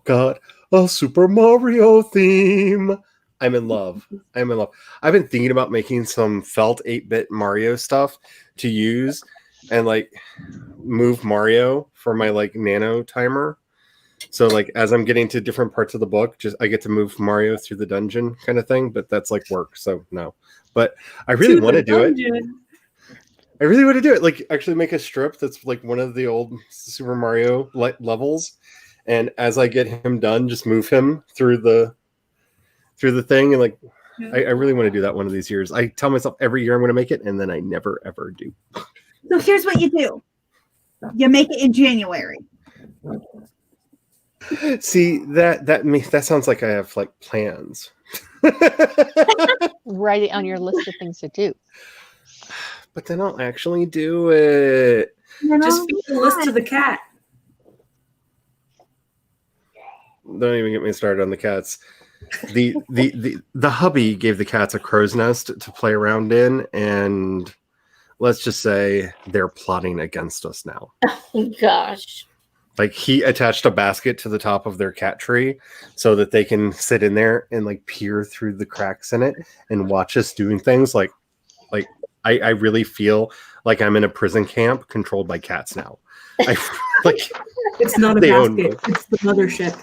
got a Super Mario theme. I'm in love. I've been thinking about making some felt 8-bit Mario stuff to use and like move Mario for my like Nano timer. So like as I'm getting to different parts of the book, just I get to move Mario through the dungeon kind of thing, but that's like work, so no. But I really want to do it. I really want to do it. Like actually make a strip that's like one of the old Super Mario levels, and as I get him done, just move him through the thing, and like I really want to do that one of these years. I tell myself every year I'm going to make it, and then I never ever do. So here's what you do. You make it in January. See, that sounds like I have like plans. Write it on your list of things to do. But then I'll actually do it. Just feed the list to the cat. Don't even get me started on the cats. The hubby gave the cats a crow's nest to play around in, and let's just say they're plotting against us now. Oh, gosh. Like he attached a basket to the top of their cat tree so that they can sit in there and like peer through the cracks in it and watch us doing things like I really feel like I'm in a prison camp controlled by cats now. It's not a They own basket. It's the mothership.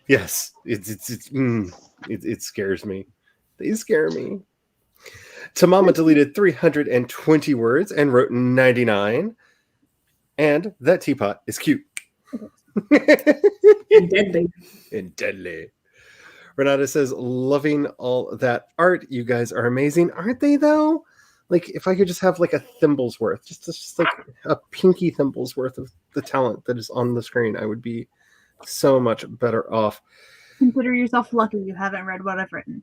Yes, it scares me. They scare me. Tamama deleted 320 words and wrote 99. And that teapot is cute. And deadly. And deadly. Renata says, loving all that art. You guys are amazing. Aren't they, though? Like, if I could just have, like, a thimble's worth, just like a pinky thimble's worth of the talent that is on the screen, I would be so much better off. Consider yourself lucky you haven't read what I've written.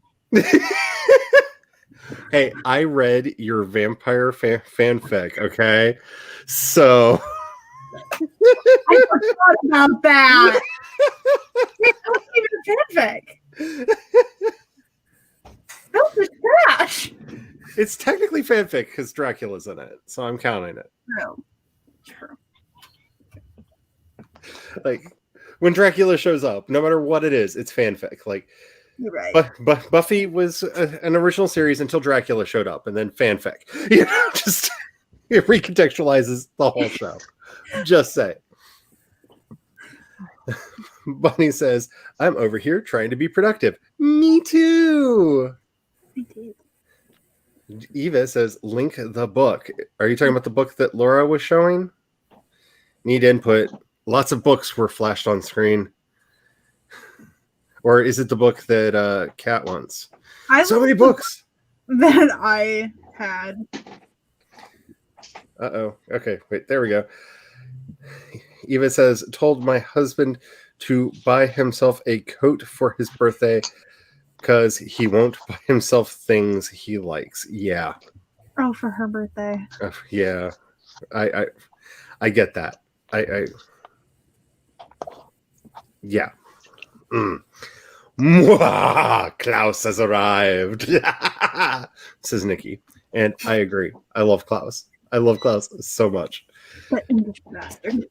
Hey, I read your vampire fanfic, okay? So I forgot about that. It's not even fanfic. That was trash. it's technically fanfic because Dracula's in it, so I'm counting it. True. Like when Dracula shows up, no matter what it is, it's fanfic. Like, You're right. but Buffy was an original series until Dracula showed up, and then fanfic. You know, just it recontextualizes the whole show. Just say. Bunny says, "I'm over here trying to be productive." Me too. Eva says, "Link the book." Are you talking about the book that Laura was showing? Need input. Lots of books were flashed on screen. Or is it the book that Kat wants? So many books that I had. Uh-oh. Okay, wait, there we go. Eva says, "Told my husband to buy himself a coat for his birthday because he won't buy himself things he likes." Yeah. Oh, for her birthday. Yeah. I get that. Yeah. Mwah! Klaus has arrived. Says Nikki. And I agree. I love Klaus. I love Klaus so much. That English bastard.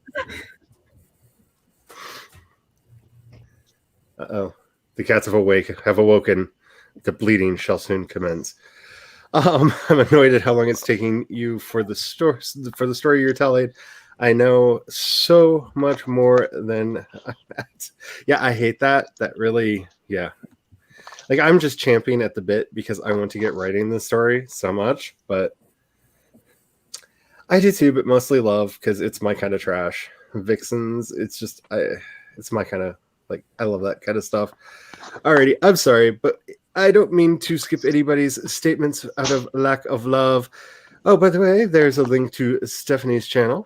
Uh-oh. The cats have awoken. The bleeding shall soon commence. I'm annoyed at how long it's taking you for the story you're telling. I know so much more than that. Yeah, I hate that. That really, yeah. Like, I'm just champing at the bit because I want to get writing the story so much, but I do too, but mostly love because it's my kind of trash. Vixens, it's just, it's my kind of, like, I love that kind of stuff. Alrighty, I'm sorry, but I don't mean to skip anybody's statements out of lack of love. Oh, by the way, there's a link to Stephanie's channel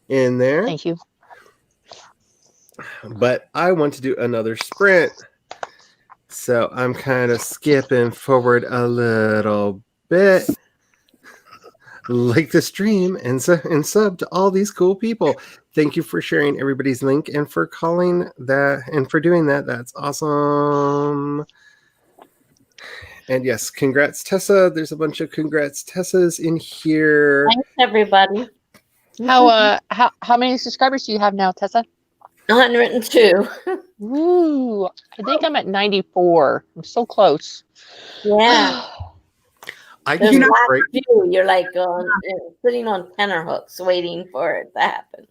in there. Thank you. But I want to do another sprint. So I'm kind of skipping forward a little bit. Like the stream and sub to all these cool people. Thank you for sharing everybody's link and for calling that and for doing that. That's awesome. And yes, congrats, Tessa. There's a bunch of congrats Tessas in here. Thanks, everybody. How many subscribers do you have now, Tessa? 102. Ooh, I think I'm at 94. I'm so close. Yeah. I There's can't not break. few. You're like sitting on tenterhooks waiting for it to happen.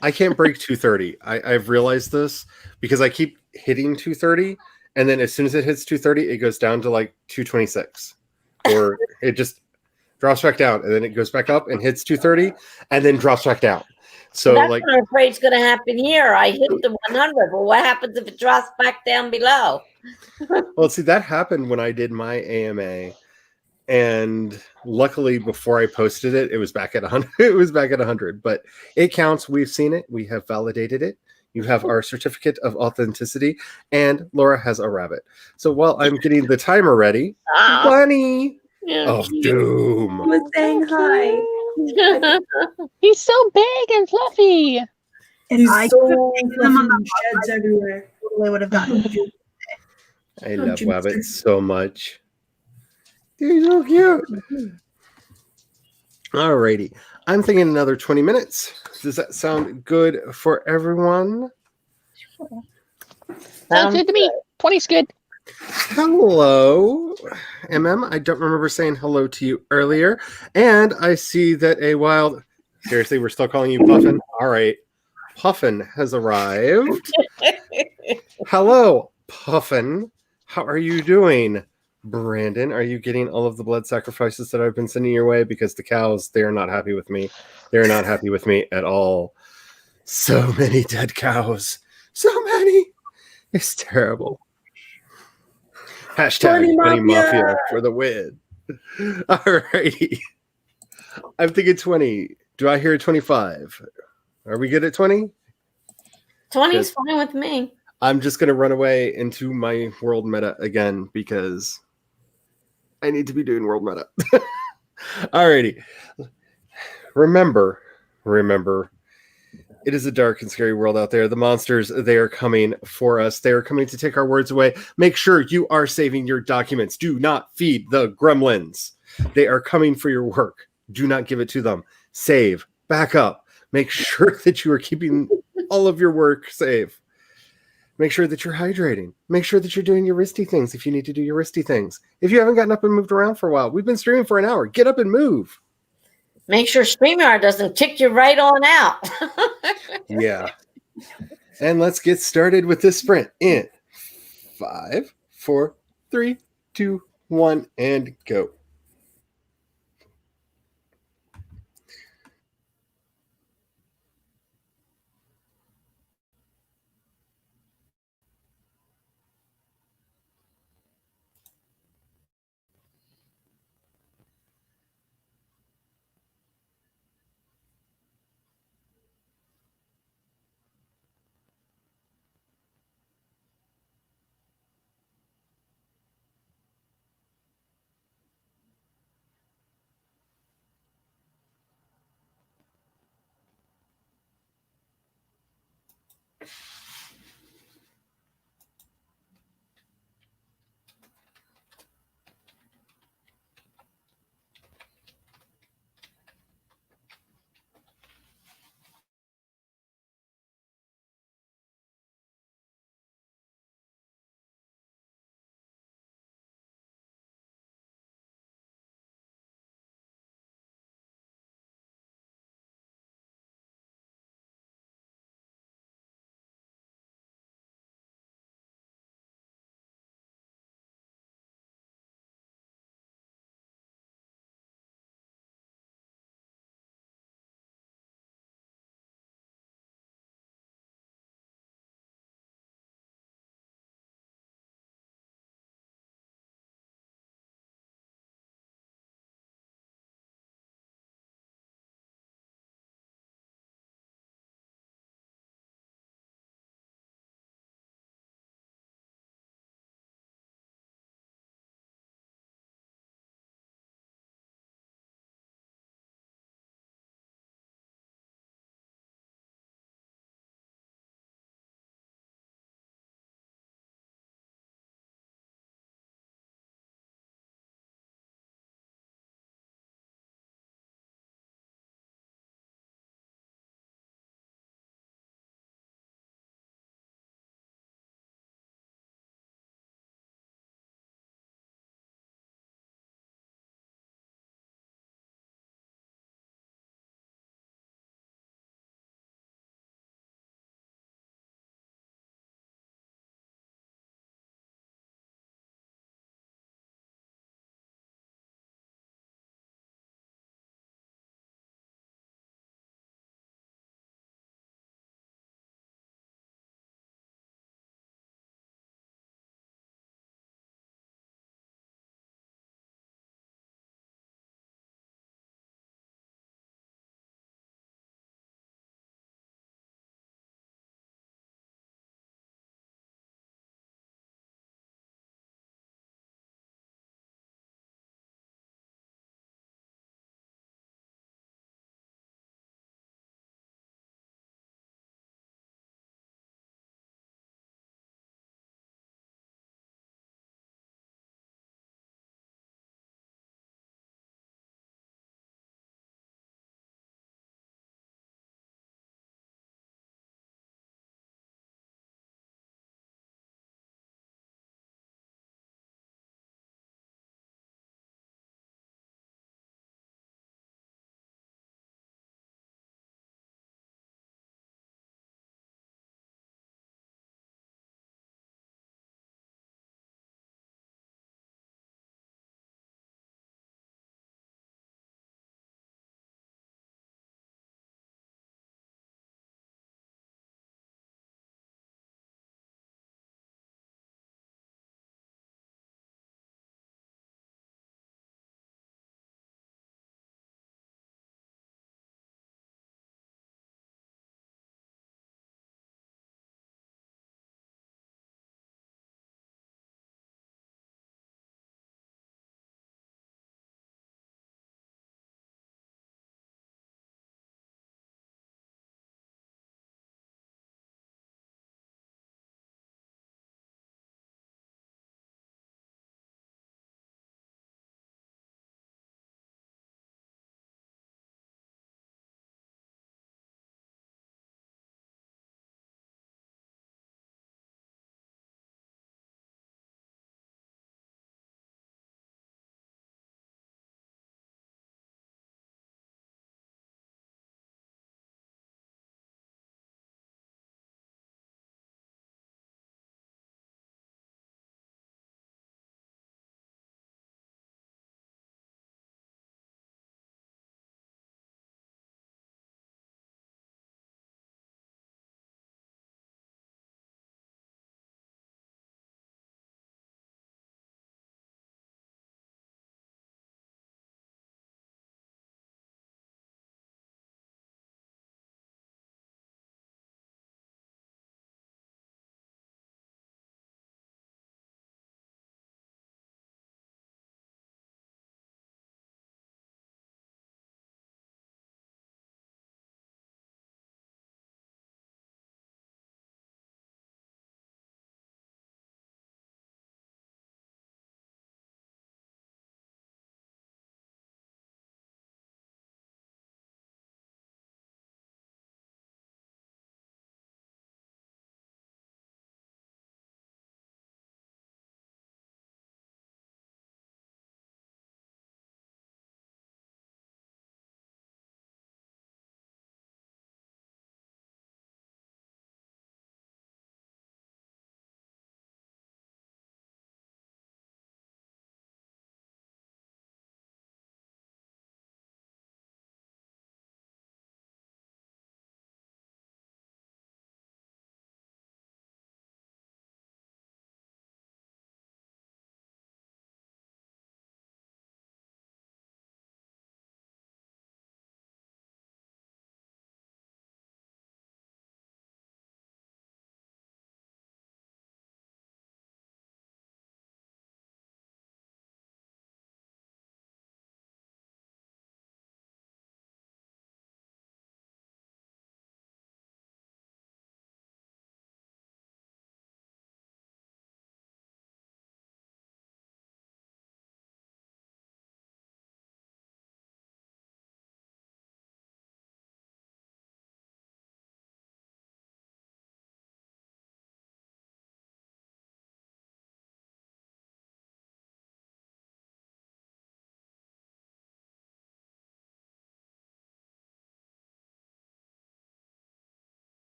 I can't break 230. I've realized this because I keep hitting 230, and then as soon as it hits 230, it goes down to like 226, or it just drops back down, and then it goes back up and hits 230, and then drops back down. So That's like, what I'm afraid is going to happen here. I hit the 100, but what happens if it drops back down below? well, see, that happened when I did my AMA. And luckily, before I posted it, it was back at 100. It was back at 100, but it counts. We've seen it. We have validated it. You have our certificate of authenticity, and Laura has a rabbit. So while I'm getting the timer ready, Bunny of Doom. He was saying hi. He's so big and fluffy. If He's I so could have taken them on fluffy, the sheds everywhere. totally would have gotten it. I love rabbits so much. They're so cute. Alrighty. I'm thinking another 20 minutes. Does that sound good for everyone? Sounds good to me. 20's good. Hello, MM. I don't remember saying hello to you earlier. And I see that a wild... Seriously, we're still calling you Puffin? All right. Puffin has arrived. Hello, Puffin. How are you doing? Brandon, are you getting all of the blood sacrifices that I've been sending your way? Because the cows, they are not happy with me. They're not happy with me at all. So many dead cows. So many. It's terrible. Hashtag Bunny Mafia for the win. Alrighty. I'm thinking 20. Do I hear 25? Are we good at 20? 20's fine with me. I'm just going to run away into my world meta again because I need to be doing world meta. Alrighty. Remember, it is a dark and scary world out there. The monsters, they are coming for us. They are coming to take our words away. Make sure you are saving your documents. Do not feed the gremlins. They are coming for your work. Do not give it to them. Save. Back up. Make sure that you are keeping all of your work safe. Make sure that you're hydrating. Make sure that you're doing your wristy things if you need to do your wristy things. If you haven't gotten up and moved around for a while, we've been streaming for an hour. Get up and move. Make sure StreamYard doesn't kick you right on out. Yeah. And let's get started with this sprint in 5, 4, 3, 2, 1, and go.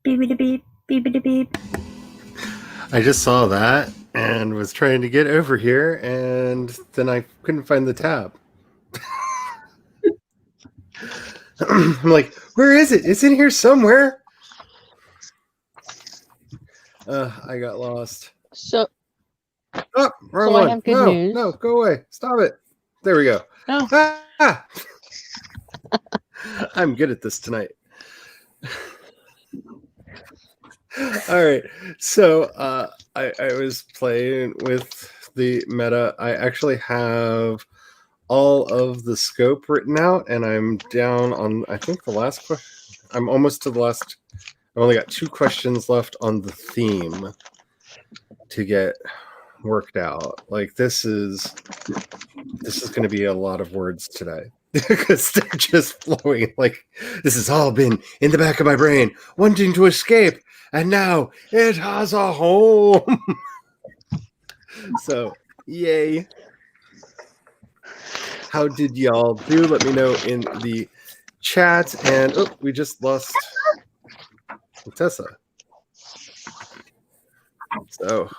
Beep beep beep beep. I just saw that and was trying to get over here, and then I couldn't find the tab. I'm like, where is it? It's in here somewhere. I got lost. So, Oh, wrong so one. I have good No, news. no, go away. Stop it. There we go. No. Ah! I'm good at this tonight. All right. So I was playing with the meta. I actually have all of the scope written out, and I'm down on, I think, the last question. I'm almost to the last. I've only got 2 questions left on the theme to get worked out. Like, this is going to be a lot of words today. Because they're just flowing. Like, this has all been in the back of my brain, wanting to escape, and now it has a home. So, yay. How did y'all do? Let me know in the chat. And we just lost Tessa. So,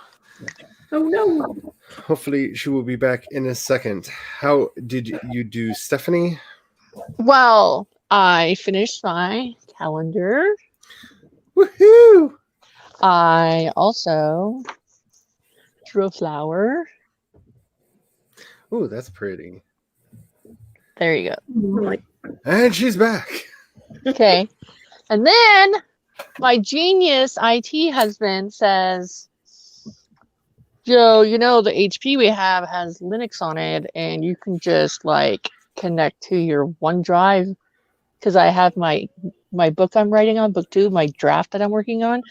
Oh no. hopefully she will be back in a second. How did you do, Stephanie? Well, I finished my calendar. Woohoo! I also drew a flower. Ooh, that's pretty. There you go. And she's back. Okay. And then my genius IT husband says, Joe, you know, the HP we have has Linux on it, and you can just like connect to your OneDrive, because I have my book I'm writing on, book 2, my draft that I'm working on.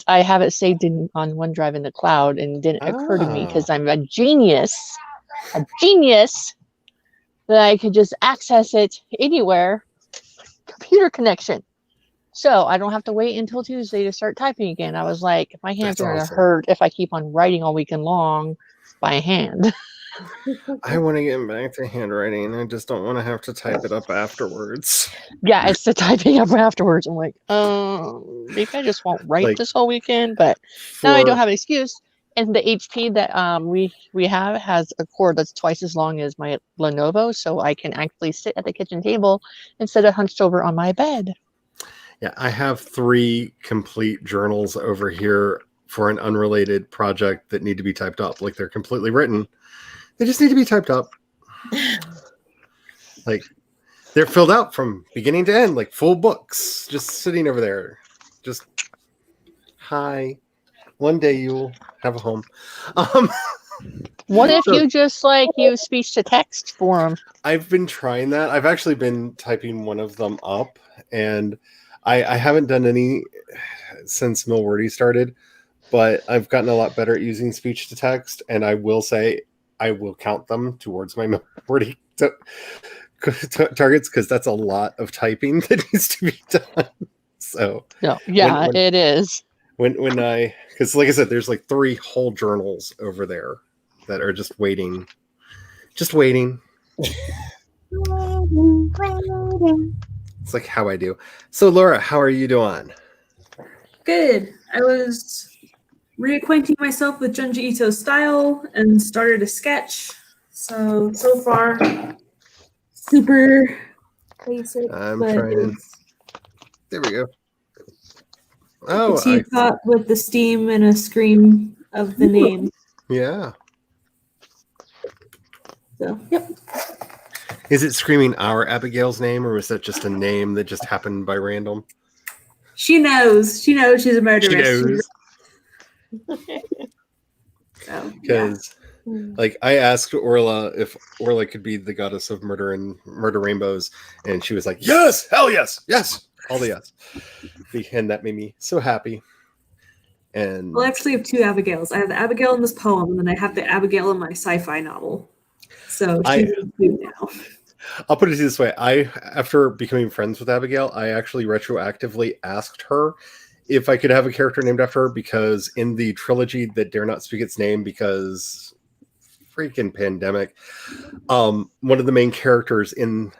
I have it saved on OneDrive in the cloud, and it didn't occur to me because I'm a genius that I could just access it anywhere, computer connection. So I don't have to wait until Tuesday to start typing again. I was like, my hands are going to hurt if I keep on writing all weekend long by hand. I want to get back to handwriting. I just don't want to have to type it up afterwards. Yeah, it's the typing up afterwards. I'm like, maybe I just won't write this whole weekend, but now I don't have an excuse. And the HP that we have has a cord that's twice as long as my Lenovo, so I can actually sit at the kitchen table instead of hunched over on my bed. Yeah, I have 3 complete journals over here for an unrelated project that need to be typed up. Like, they're completely written. They just need to be typed up. Like, they're filled out from beginning to end, like full books, just sitting over there. Just, hi. One day you'll have a home. What if you just like use speech to text for them? I've been trying that. I've actually been typing one of them up, and I haven't done any since Milwordy started, but I've gotten a lot better at using speech to text, and I will say I will count them towards my Milwordy targets, because that's a lot of typing that needs to be done. So no, yeah, it is. When I, because like I said, there's like 3 whole journals over there that are just waiting. Just waiting. It's like how I do. So, Laura, how are you doing? Good. I was reacquainting myself with Junji Ito's style and started a sketch. So far, super basic. I'm trying. There we go. Oh, a teapot with the steam and a scream of the name. Yeah. So, yep. Is it screaming our Abigail's name, or was that just a name that just happened by random? She knows. She knows she's a murderess. She knows. Because, like, I asked Orla if Orla could be the goddess of murder and murder rainbows, and she was like, "Yes, hell yes, yes, all the yes," and that made me so happy. And well, I actually have 2 Abigails. I have the Abigail in this poem, and then I have the Abigail in my sci-fi novel. So she's 2 now. I'll put it this way. After becoming friends with Abigail, I actually retroactively asked her if I could have a character named after her, because in the trilogy that dare not speak its name because freaking pandemic, one of the main characters in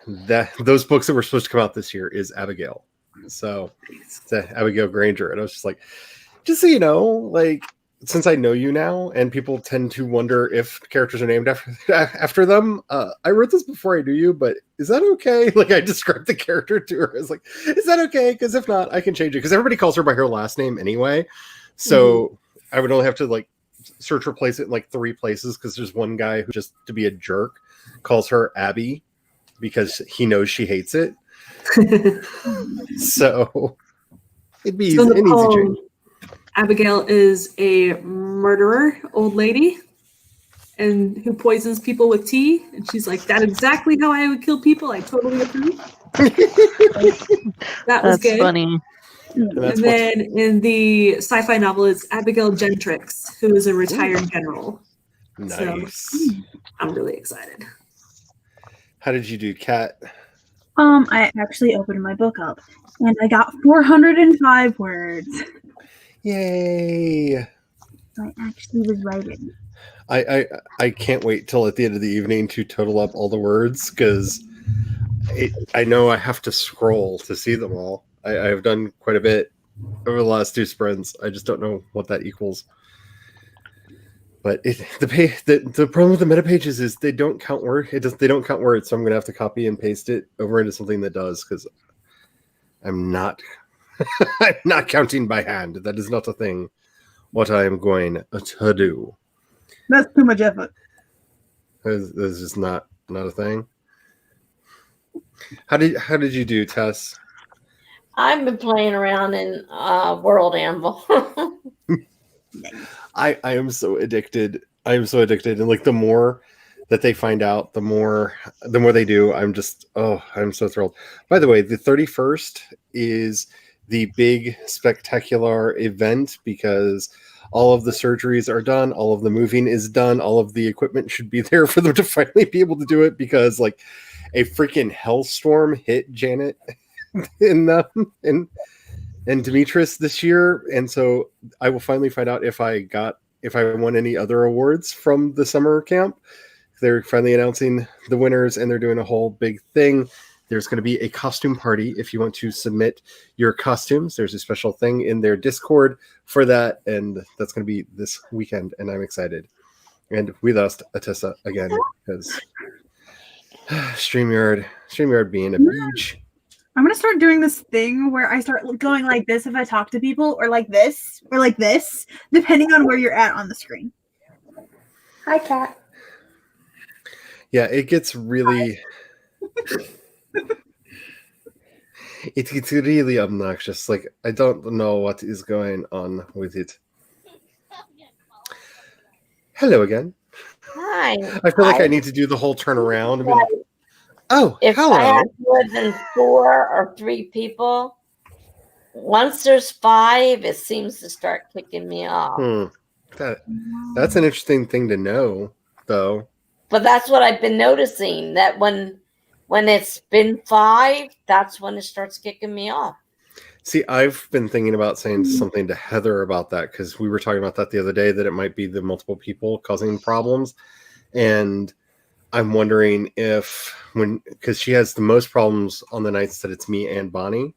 those books that were supposed to come out this year is Abigail. So to Abigail Granger, and I was just like, just so you know, like, since I know you now, and people tend to wonder if characters are named after them, I wrote this before I knew you, but is that okay? Like, I described the character to her. I was like, is that okay? Because if not, I can change it. Because everybody calls her by her last name anyway. So I would only have to, like, search replace it in, like, 3 places, because there's one guy who, just to be a jerk, calls her Abby because he knows she hates it. So it'd be So in the an easy poem, change. Abigail is a murderer, old lady, and who poisons people with tea. And she's like, "That's exactly how I would kill people. I totally approve." That was That's good. funny. And that's And then in the sci-fi novel, it's Abigail Gentrix, who is a retired general. nice. I'm really excited. How did you do, Kat? I actually opened my book up and I got 405 words. Yay! So I actually was writing. I can't wait till at the end of the evening to total up all the words, because I know I have to scroll to see them all. I've done quite a bit over the last 2 sprints. I just don't know what that equals. But the problem with the meta pages is they don't count they don't count words, so I'm gonna have to copy and paste it over into something that does, because I'm not I'm not counting by hand. That is not a thing. What I am going to do. That's too much effort. This is just not a thing. How did you do, Tess? I've been playing around in World Anvil. I am so addicted. I am so addicted, and like the more that they find out, the more they do. I'm so thrilled. By the way, the 31st is the big spectacular event, because all of the surgeries are done, all of the moving is done, all of the equipment should be there for them to finally be able to do it, because like a freaking hellstorm hit Janet and Demetrius this year, and so I will finally find out if I won any other awards from the summer camp. They're finally announcing the winners, and they're doing a whole big thing. There's going to be a costume party if you want to submit your costumes. There's a special thing in their Discord for that, and that's going to be this weekend, and I'm excited. And we lost Atessa again, because StreamYard being a beach. I'm gonna start doing this thing where I start going like this if I talk to people, or like this, depending on where you're at on the screen. Hi, Kat. Yeah, it gets really it gets really obnoxious. Like, I don't know what is going on with it. Hello again. Hi. I feel like I need to do the whole turnaround. If hello. I have more than 4 or 3 people, once there's 5, it seems to start kicking me off. That's an interesting thing to know, though. But that's what I've been noticing, that when it's been 5, that's when it starts kicking me off. See, I've been thinking about saying something to Heather about that, because we were talking about that the other day, that it might be the multiple people causing problems. And I'm wondering because she has the most problems on the nights that it's me and Bonnie.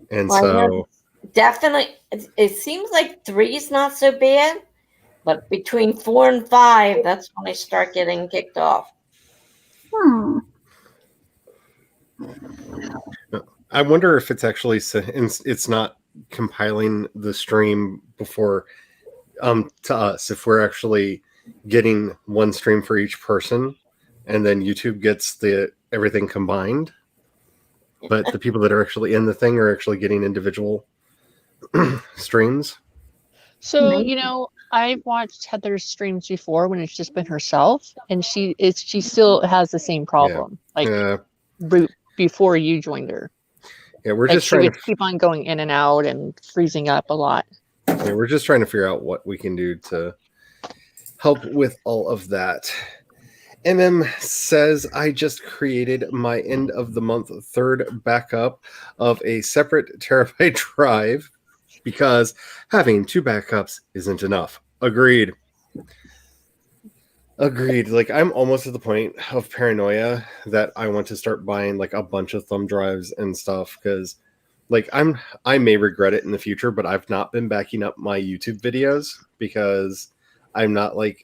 And so definitely, it seems like 3 is not so bad, but between 4 and 5, that's when I start getting kicked off. I wonder if it's actually it's not compiling the stream before to us, if we're actually getting one stream for each person, and then YouTube gets everything combined, but the people that are actually in the thing are actually getting individual streams. So, I've watched Heather's streams before when it's just been herself, and she still has the same problem. Before you joined her. Yeah, we're just trying to keep on going in and out and freezing up a lot. Yeah, we're just trying to figure out what we can do to help with all of that. MM says, I just created my end of the month 3rd backup of a separate terabyte drive, because having 2 backups isn't enough. Agreed. Agreed. Like I'm almost at the point of paranoia that I want to start buying like a bunch of thumb drives and stuff because like I may regret it in the future, but I've not been backing up my YouTube videos because I'm not like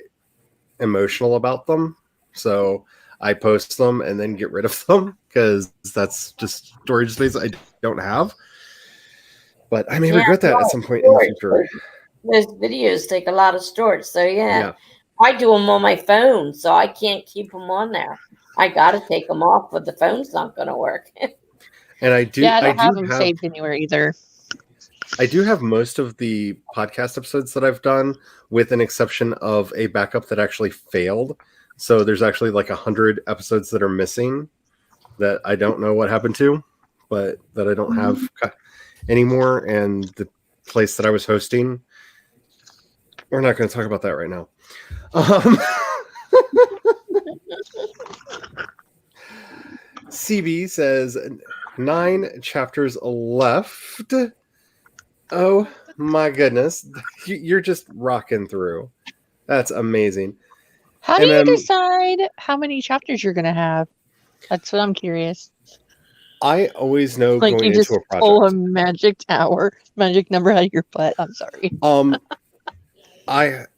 emotional about them. So I post them and then get rid of them because that's just storage space I don't have. But I may Yeah, regret that at no, some point in the storage. future. Those videos take a lot of storage. So yeah, Yeah. I do them on my phone, so I can't keep them on there. I got to take them off, but the phone's not going to work. And Yeah, I I don't have do them have saved anywhere either. I do have most of the podcast episodes that I've done, with an exception of a backup that actually failed. So there's actually like 100 episodes that are missing that I don't know what happened to, but that I don't have anymore. And the place that I was hosting, we're not going to talk about that right now. CB says 9 chapters left. Oh my goodness. You're just rocking through. That's amazing. How do you MM, decide how many chapters you're gonna have? That's what I'm curious. I always know Like going you just into a pull a project. magic number out of your butt. I'm sorry.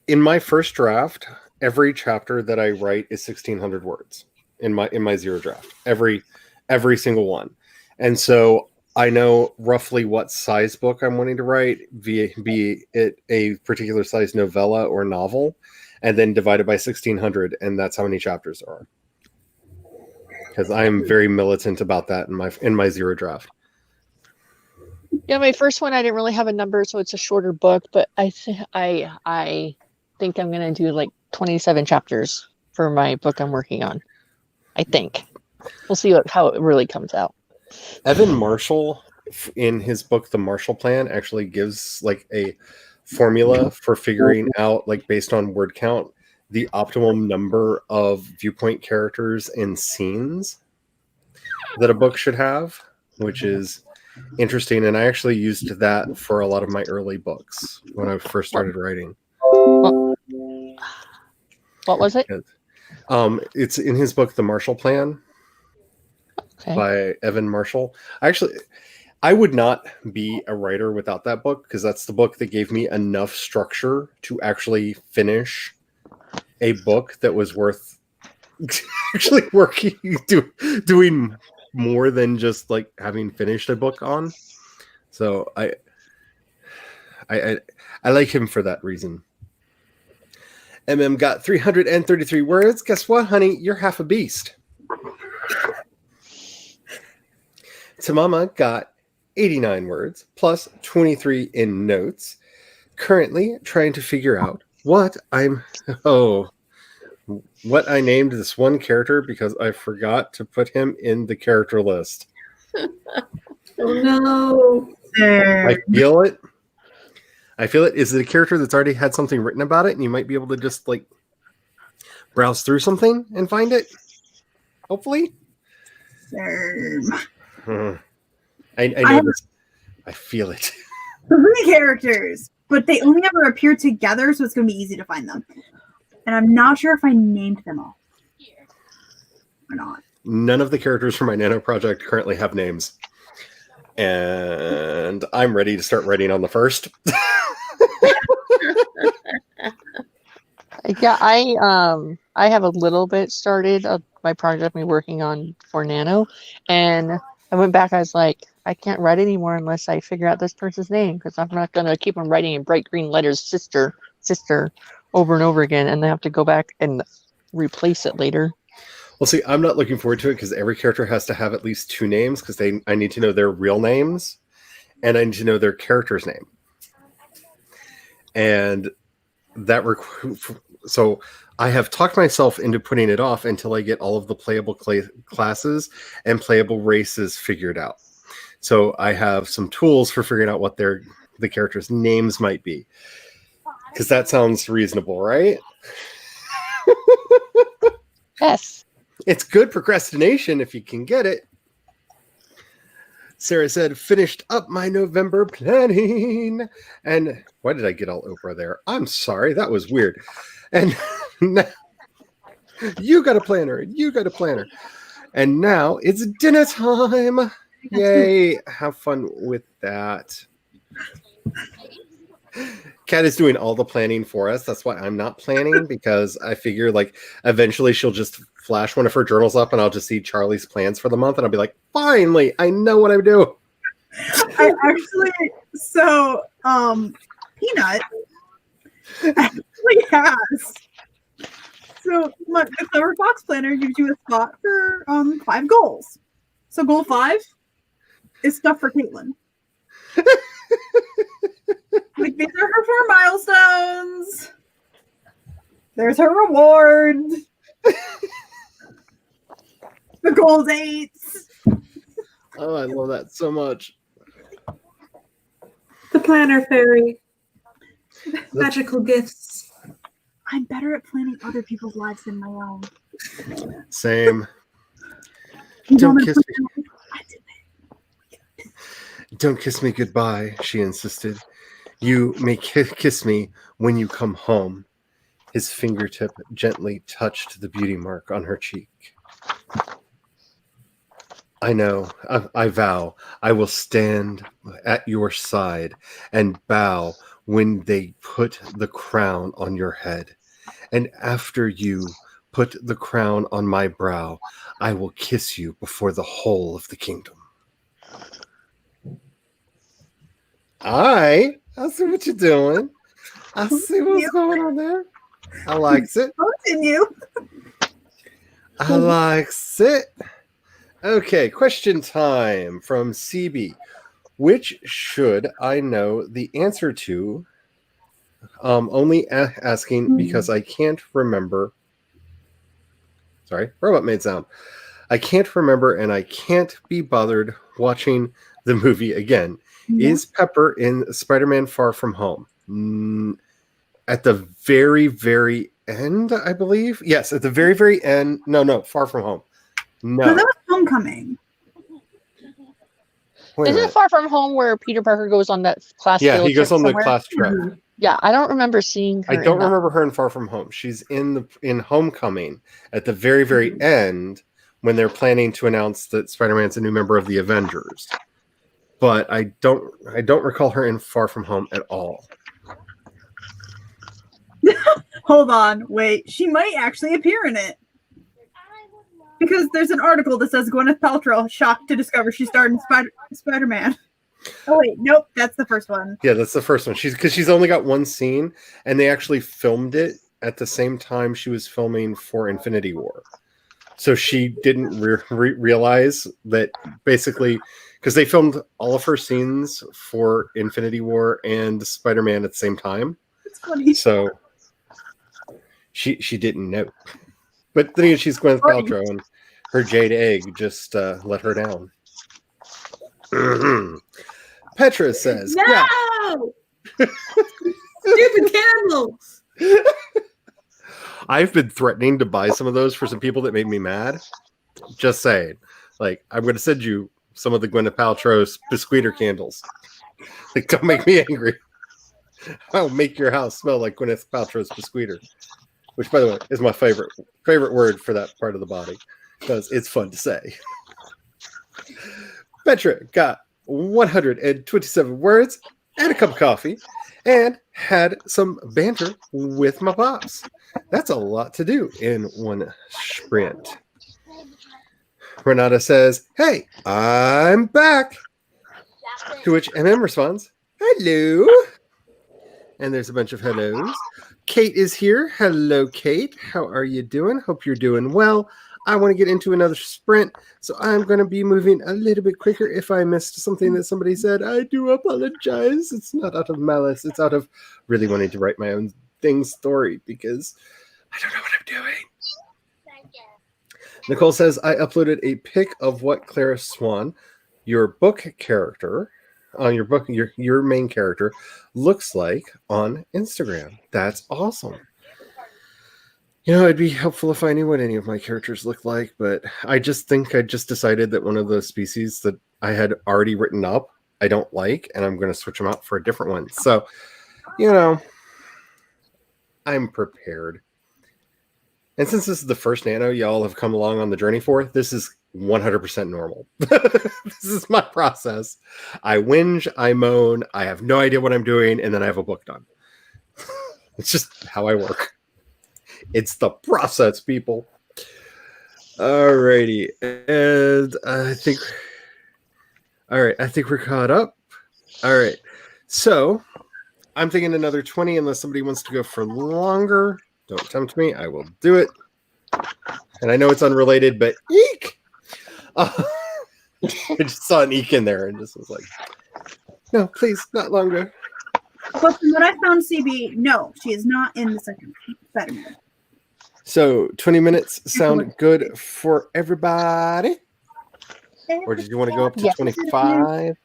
In my first draft, every chapter that I write is 1,600 words in my zero draft. Every single one. And so I know roughly what size book I'm wanting to write, be it a particular size novella or novel, and then divide it by 1,600, and that's how many chapters there are. Because I am very militant about that in my zero draft. Yeah, my first one I didn't really have a number, so it's a shorter book. But I think I'm gonna do like 27 chapters for my book I'm working on. I think we'll see how it really comes out. Evan Marshall, in his book The Marshall Plan, actually gives like a formula for figuring out, like based on word count, the optimum number of viewpoint characters and scenes that a book should have, which is interesting. And I actually used that for a lot of my early books when I first started writing. What was it? It's in his book The Marshall Plan. Okay. By Evan Marshall. I would not be a writer without that book, because that's the book that gave me enough structure to actually finish a book that was worth actually doing more than just like having finished a book on. So I like him for that reason. MM got 333 words. Guess what, honey? You're half a beast. Tamama got 89 words plus 23 in notes. Currently trying to figure out what I named this one character because I forgot to put him in the character list. Oh no. I feel it. Is it a character that's already had something written about it and you might be able to just like browse through something and find it? Hopefully. I know this. I feel it. 3 characters, but they only ever appear together, so it's going to be easy to find them. And I'm not sure if I named them all or not. None of the characters from my Nano project currently have names. And I'm ready to start writing on the first. Yeah, I have a little bit started of my project I'm working on for Nano, and I went back. I was like, I can't write anymore unless I figure out this person's name, because I'm not gonna keep on writing in bright green letters, sister, over and over again, and then have to go back and replace it later. Well, see, I'm not looking forward to it because every character has to have at least 2 names, because I need to know their real names and I need to know their character's name. And that so I have talked myself into putting it off until I get all of the playable classes and playable races figured out. So I have some tools for figuring out what the characters' names might be. Because that sounds reasonable, right? Yes. It's good procrastination if you can get it. Sarah said, finished up my November planning. And why did I get all Oprah there? I'm sorry. That was weird. And You got a planner. You got a planner. And now it's dinner time. Yay. Have fun with that. Kat is doing all the planning for us. That's why I'm not planning, because I figure like eventually she'll just flash one of her journals up and I'll just see Charlie's plans for the month and I'll be like, finally, I know what I'm doing. Peanut actually has. So the Clever Fox Planner gives you a spot for 5 goals. So goal 5 is stuff for Caitlin. Like, these are her 4 milestones. There's her reward. The gold 8s. Oh, I love that so much. The planner fairy. Magical gifts. I'm better at planning other people's lives than my own. Same. You Don't want me to kiss plan me. I do it. Don't kiss me goodbye, she insisted. You may kiss me when you come home. His fingertip gently touched the beauty mark on her cheek. I know, I vow, I will stand at your side and bow when they put the crown on your head. And after you put the crown on my brow, I will kiss you before the whole of the kingdom. I see what you're doing. I see what's going on there. I likes it. Continue. I likes it. Okay, question time from CB. Which should I know the answer to? Only asking because I can't remember. Sorry, robot made sound. I can't remember and I can't be bothered watching the movie again. Yeah. Is Pepper in Spider-Man Far From Home? At the very, very end, I believe. Yes, at the very, very end. No, Far From Home. No. So that was Homecoming. Wait a Isn't it minute. Far From Home where Peter Parker goes on that class Yeah, field he goes trip on the somewhere? class trip. Mhm. Yeah, I don't remember seeing her. I don't in that. remember her in Far From Home. She's in Homecoming at the very, very end when they're planning to announce that Spider-Man's a new member of the Avengers. But I don't recall her in Far From Home at all. Hold on, wait. She might actually appear in it. Because there's an article that says Gwyneth Paltrow shocked to discover she starred in Spider-Man. Oh wait, nope, that's the first one. Yeah, that's the first one. She's only got one scene, and they actually filmed it at the same time she was filming for Infinity War. So she didn't realize that basically, because they filmed all of her scenes for Infinity War and Spider-Man at the same time. It's funny. So she didn't know. But then again, she's Gwyneth Paltrow, and her jade egg just let her down. Petra says, No! Stupid candles! I've been threatening to buy some of those for some people that made me mad. Just saying. Like, I'm going to send you some of the Gwyneth Paltrow's biscuiter candles. Like, don't make me angry. I'll make your house smell like Gwyneth Paltrow's biscuiter. Which, by the way, is my favorite word for that part of the body. Because it's fun to say. Petra got 127 words and a cup of coffee and had some banter with my pops. That's a lot to do in one sprint. Renata says, "Hey, I'm back." To which MM responds, "Hello." And there's a bunch of hellos. Kate is here. Hello, Kate. How are you doing? Hope you're doing well. I want to get into another sprint, so I'm going to be moving a little bit quicker. If I missed something that somebody said, I do apologize. It's not out of malice. It's out of really wanting to write my own story because I don't know what I'm doing. Nicole says, I uploaded a pic of what Clara Swan, your book character, on your book, your main character, looks like on Instagram. That's awesome. You know, it'd be helpful if I knew what any of my characters look like, but I just think I just decided that one of the species that I had already written up, I don't like, and I'm going to switch them out for a different one. So, you know, I'm prepared. And since this is the first Nano y'all have come along on the journey for, this is 100% normal. This is my process. I whinge, I moan, I have no idea what I'm doing, and then I have a book done. It's just how I work. It's the process, people. Alrighty. And I think we're caught up. All right. So I'm thinking another 20 unless somebody wants to go for longer. Don't tempt me. I will do it. And I know it's unrelated, but eek! I just saw an eek in there and just was like, no, please, not longer. But from what I found, CB, no, she is not in the second bedroom. So 20 minutes sound good for everybody? Or did you want to go up to Yes. 25?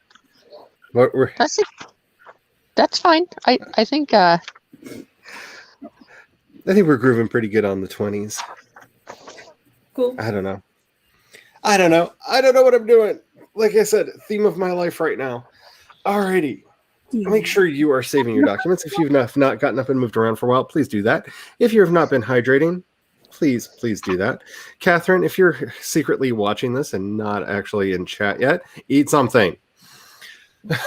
That's fine. I think I think we're grooving pretty good on the 20s. Cool. I don't know what I'm doing. Like I said, theme of my life right now. Alrighty. Make sure you are saving your documents. If you've not gotten up and moved around for a while, please do that. If you have not been hydrating, please do that. Catherine, if you're secretly watching this and not actually in chat yet, eat something. I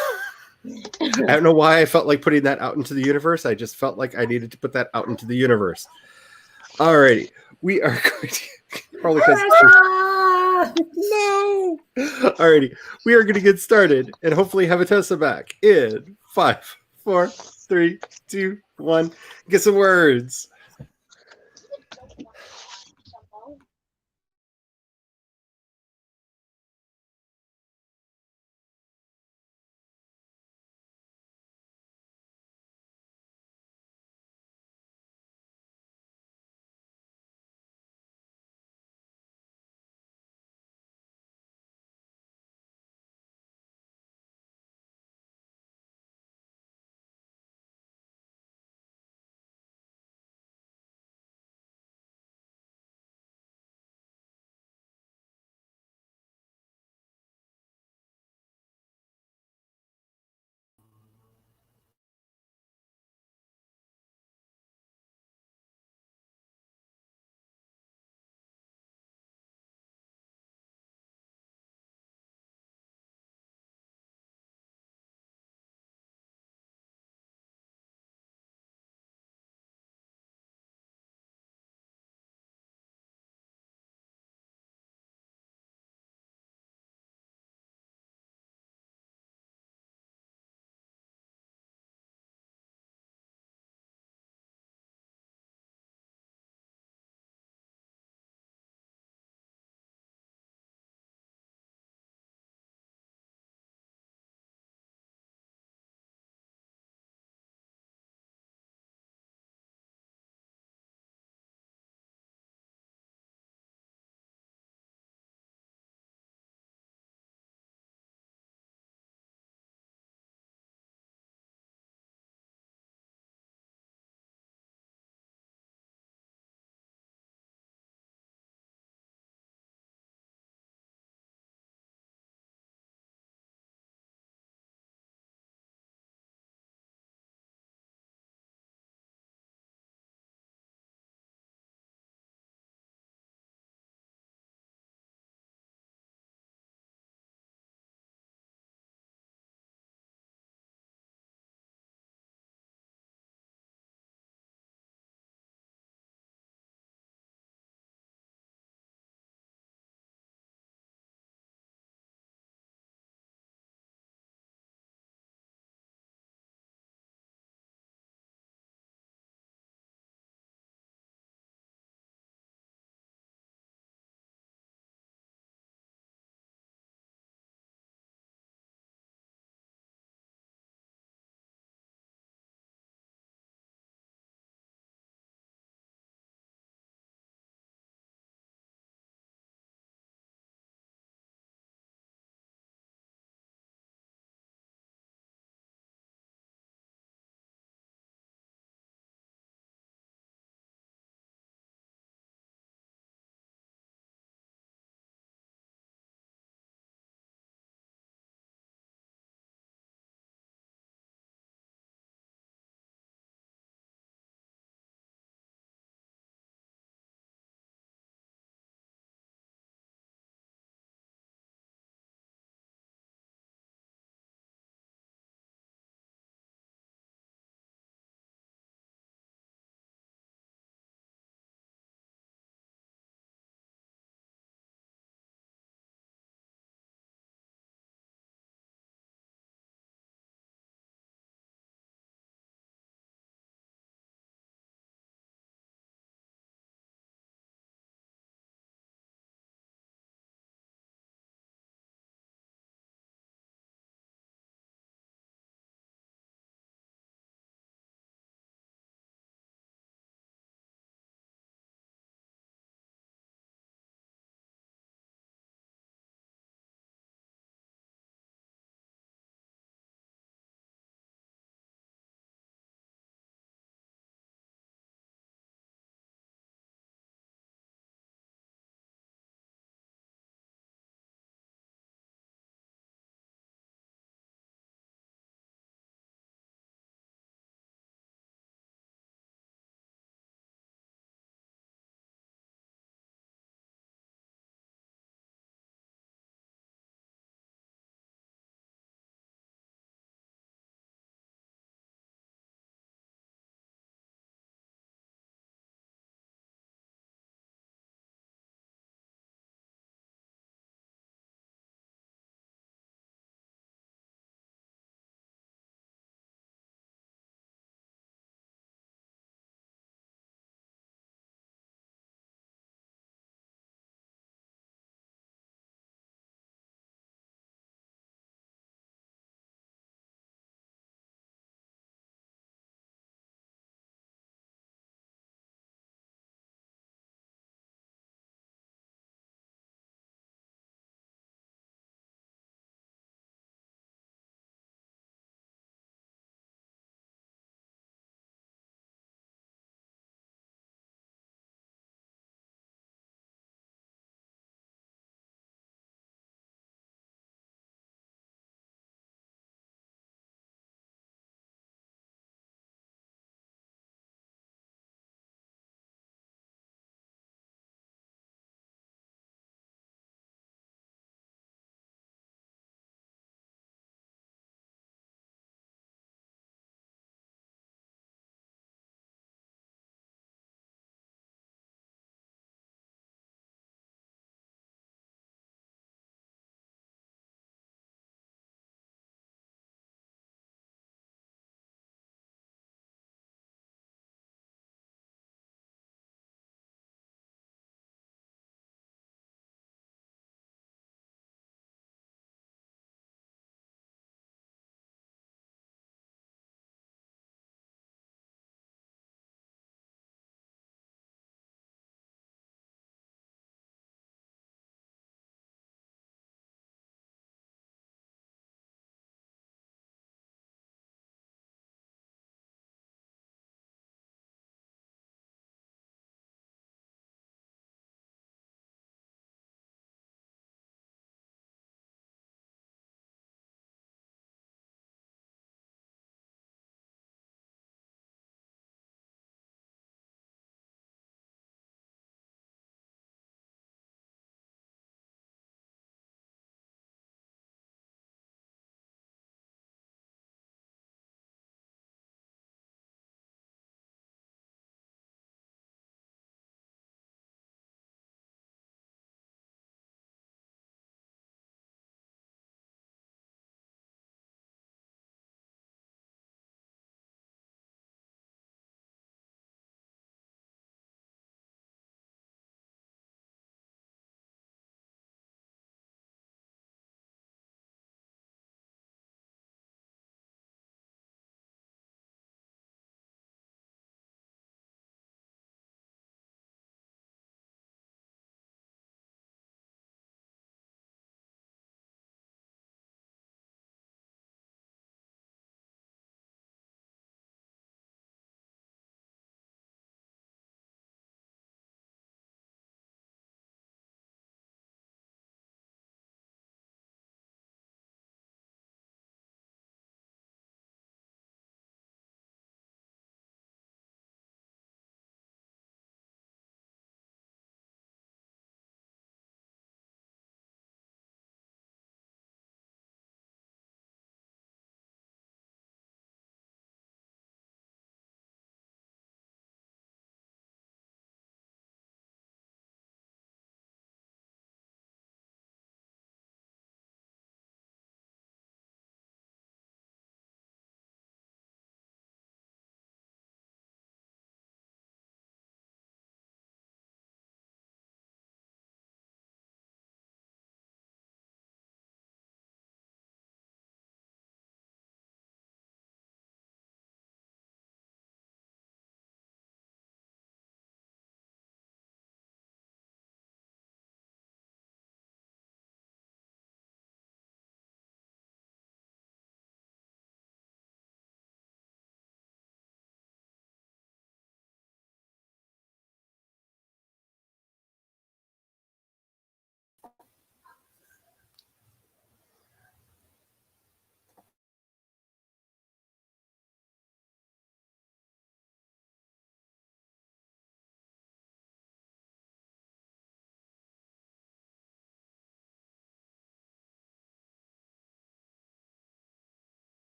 don't know why I felt like putting that out into the universe. I just felt like I needed to put that out into the universe. Alrighty. We are going to probably because no. Alrighty. We are going to get started and hopefully have a Tessa back in 5, 4, 3, 2, 1. Get some words.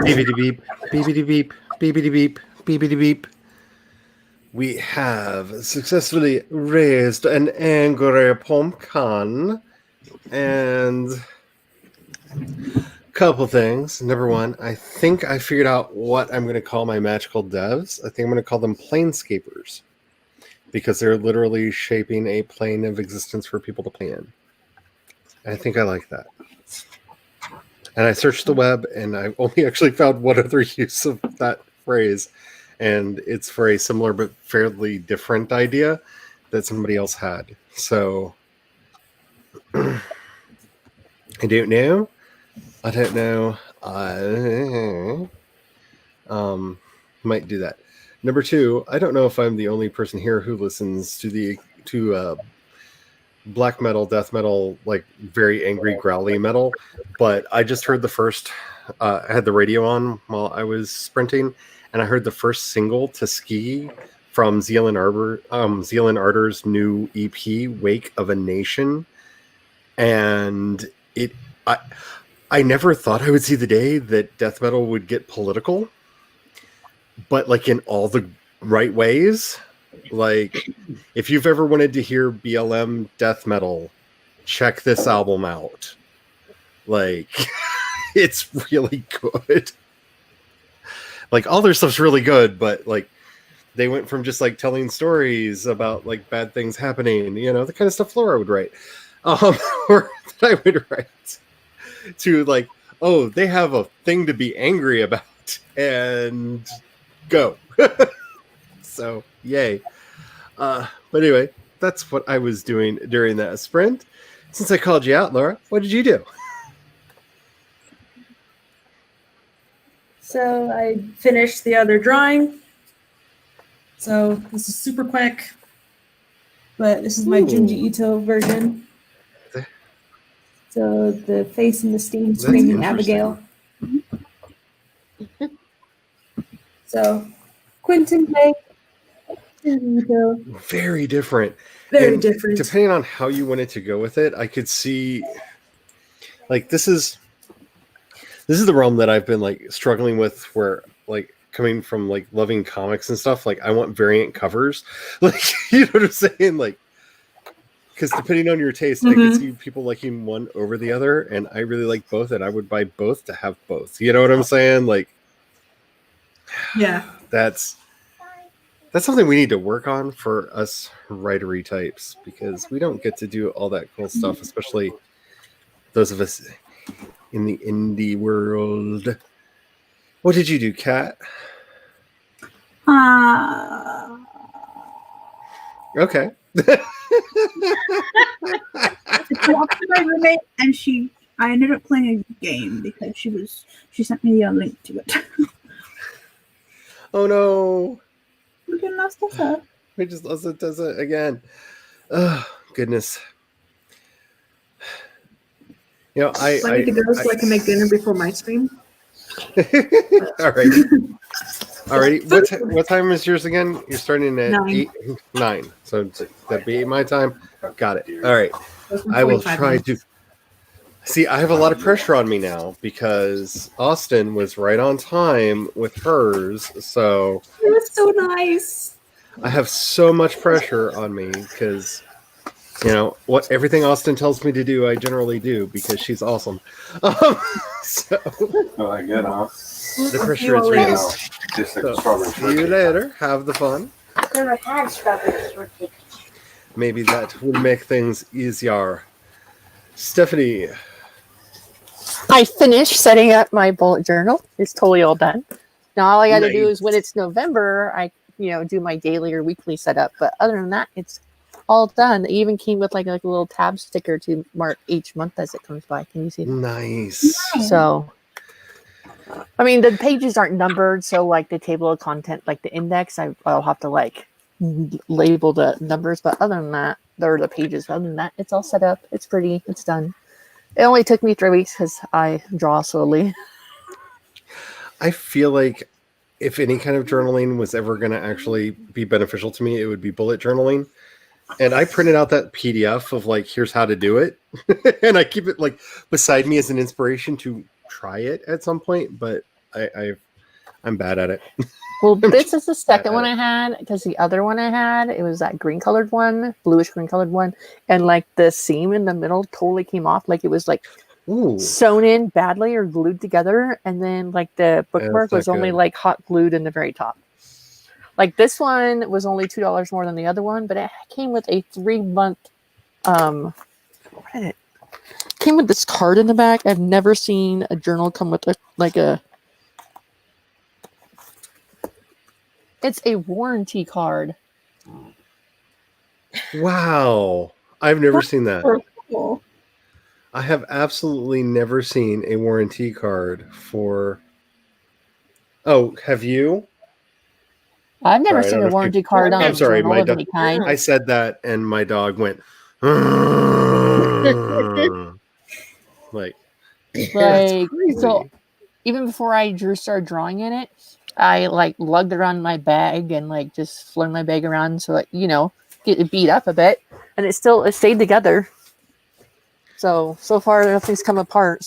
Beepity beep, beepity beep, beepity beep, beepity beep. We have successfully raised an angry pumpkin, and couple things. Number one, I think I figured out what I'm going to call my magical devs. I think I'm going to call them planescapers, because they're literally shaping a plane of existence for people to play in. I think I like that. And I searched the web, and I only actually found one other use of that phrase, and it's for a similar but fairly different idea that somebody else had. So I don't know. I don't know. I might do that. Number two, I don't know if I'm the only person here who listens to black metal, death metal, like very angry, growly metal. But I just heard the first. I had the radio on while I was sprinting, and I heard the first single to ski from Zealand Arter's new EP, "Wake of a Nation," and I never thought I would see the day that death metal would get political, but like in all the right ways. Like, if you've ever wanted to hear BLM death metal, check this album out. Like, it's really good. Like, all their stuff's really good, but like, they went from just like telling stories about like bad things happening, you know, the kind of stuff Laura would write, or that I would write, to like, oh, they have a thing to be angry about, and go. So, yay. But anyway, that's what I was doing during that sprint. Since I called you out, Laura, what did you do? So I finished the other drawing. So this is super quick, but this is my Junji Ito version. So the face and the steam screaming Abigail. So Quentin Blake, Junji Ito. Very different. Very And different. Depending on how you wanted to go with it, I could see, like, this is the realm that I've been like struggling with, where like coming from like loving comics and stuff, like I want variant covers. Like, you know what I'm saying? Like, because depending on your taste, I could see people liking one over the other, and I really like both, and I would buy both to have both. You know what I'm saying? Like, Yeah. that's something we need to work on for us writery types, because we don't get to do all that cool stuff, especially those of us in the indie world. What did you do, Kat? Okay. I talked to my roommate, and I ended up playing a game because she sent me a link to it. Oh no. We can lost us up. We just lost it, does it again. Oh, goodness. You know, I need to go so I can make dinner before my stream. Alrighty. Alrighty. What time is yours again? You're starting at 9. So that'd be my time. Got it. All right. I will try to. See, I have a lot of pressure on me now because Austin was right on time with hers. So it was so nice. I have so much pressure on me because, you know, everything Austin tells me to do, I generally do because she's awesome. So I get huh? The pressure is real. Just like So, strawberry see you later. Have the fun. I've never had strawberry shortcake. Maybe that will make things easier. Stephanie. I finished setting up my bullet journal. It's totally all done. Now all I got to do is when it's November, I do my daily or weekly setup. But other than that, it's all done. It even came with like a little tab sticker to mark each month as it comes by. Can you see that? Nice. So, I mean, the pages aren't numbered, so like the table of content, like the index, I'll have to like label the numbers. But other than that, there are the pages. Other than that, it's all set up. It's pretty. It's done. It only took me 3 weeks because I draw slowly. I feel like if any kind of journaling was ever going to actually be beneficial to me, it would be bullet journaling. And I printed out that PDF of like, here's how to do it. And I keep it like beside me as an inspiration to try it at some point. But I'm bad at it. Well, this is the second at one it. I had because the other one I had, it was that green colored one, bluish green colored one, and like the seam in the middle totally came off, like it was like Ooh, sewn in badly or glued together, and then like the bookmark not was only good. like hot glued in the very top. Like this one was only $2 more than the other one, but it came with a 3-month what did it came with this card in the back. I've never seen a journal come with a it's a warranty card. Wow, I've never seen that. Cool. I have absolutely never seen a warranty card for. Oh, have you? I've never Sorry, I seen don't a know if you- warranty card on I'm a sorry, journal my of any kind. I said that, and my dog went. Like, that's Like, crazy. so even before I started drawing in it, I like lugged it around my bag and like just flung my bag around so that, get it beat up a bit, and it stayed together. So far nothing's come apart.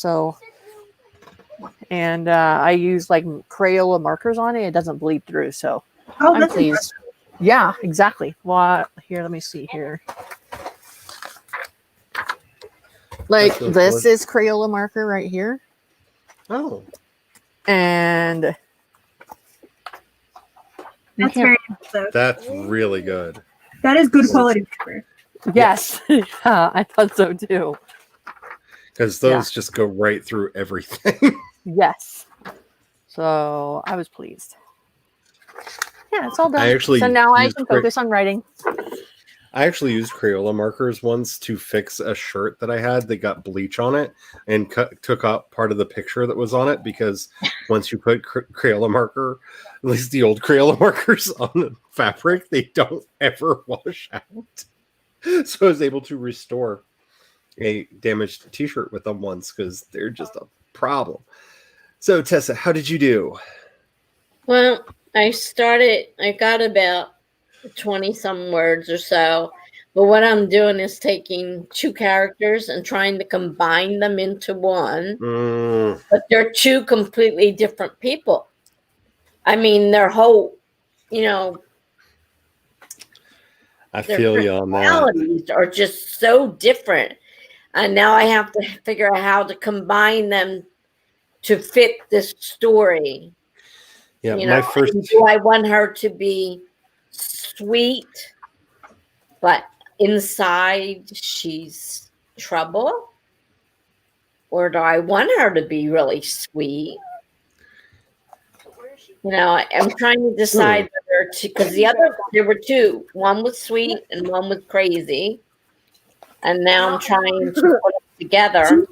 And I use like Crayola markers on it. It doesn't bleed through. So Oh, I'm that's pleased. Yeah, exactly. Well, here, let me see here. Like That's really this cool. is Crayola marker right here. Oh, And That's very impressive. that's really good. That is good quality paper. yes, yeah, I thought so too. Because those just go right through everything. Yes. So I was pleased. Yeah, it's all done. I actually So now I used can focus on writing. I actually used Crayola markers once to fix a shirt that I had that got bleach on it and took out part of the picture that was on it, because once you put Crayola marker, at least the old Crayola markers on the fabric, they don't ever wash out. So I was able to restore a damaged t-shirt with them once because they're just a problem. So Tessa, how did you do? Well, I got about 20 some words or so. But what I'm doing is taking 2 characters and trying to combine them into one. But they're 2 completely different people. I mean, their whole, I their feel you on that. personalities are just so different. And now I have to figure out how to combine them to fit this story. Yeah, my first. Do I want her to be sweet, but inside she's trouble? Or do I want her to be really sweet? I'm trying to decide whether to, because there were 2. One was sweet and one was crazy. And now I'm trying to put them together.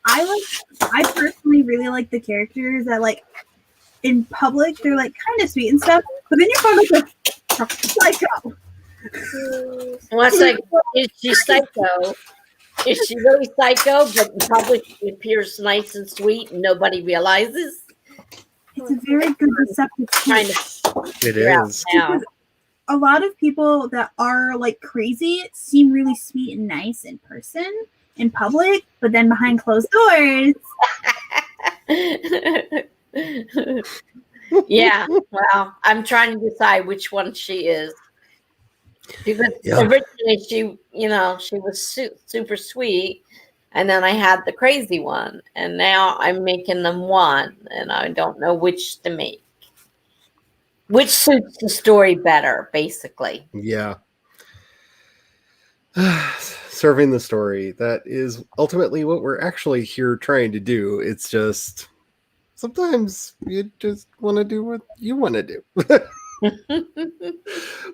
I personally really like the characters that, like, in public they're like kind of sweet and stuff, but then you're kind of like psycho. Well, it's like, is she psycho? Is she really psycho? But in public she appears nice and sweet and nobody realizes. It's a very good deceptive Trying tool. to It figure out is. now. A lot of people that are like crazy seem really sweet and nice in person, in public, but then behind closed doors. Yeah, well, I'm trying to decide which one she is. Because Yeah. originally she was super sweet, and then I had the crazy one, and now I'm making them one, and I don't know which to make. Which suits the story better, basically. Yeah. Serving the story. That is ultimately what we're actually here trying to do. It's just sometimes you just want to do what you want to do.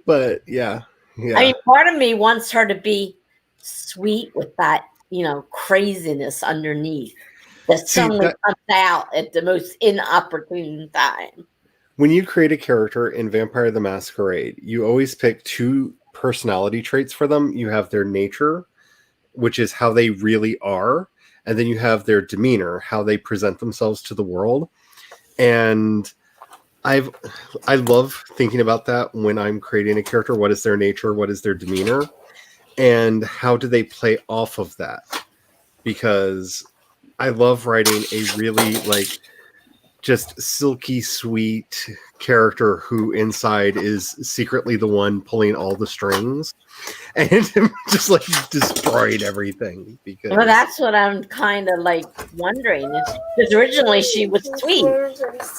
But yeah. I mean, part of me wants her to be sweet with that, craziness underneath that suddenly comes out at the most inopportune time. When you create a character in Vampire the Masquerade, you always pick 2 personality traits for them. You have their nature, which is how they really are, and then you have their demeanor, how they present themselves to the world. And I love thinking about that when I'm creating a character. What is their nature? What is their demeanor? And how do they play off of that? Because I love writing a really like just silky sweet character who inside is secretly the one pulling all the strings and just like destroyed everything because Well, that's what I'm kind of like wondering. Because originally she was sweet,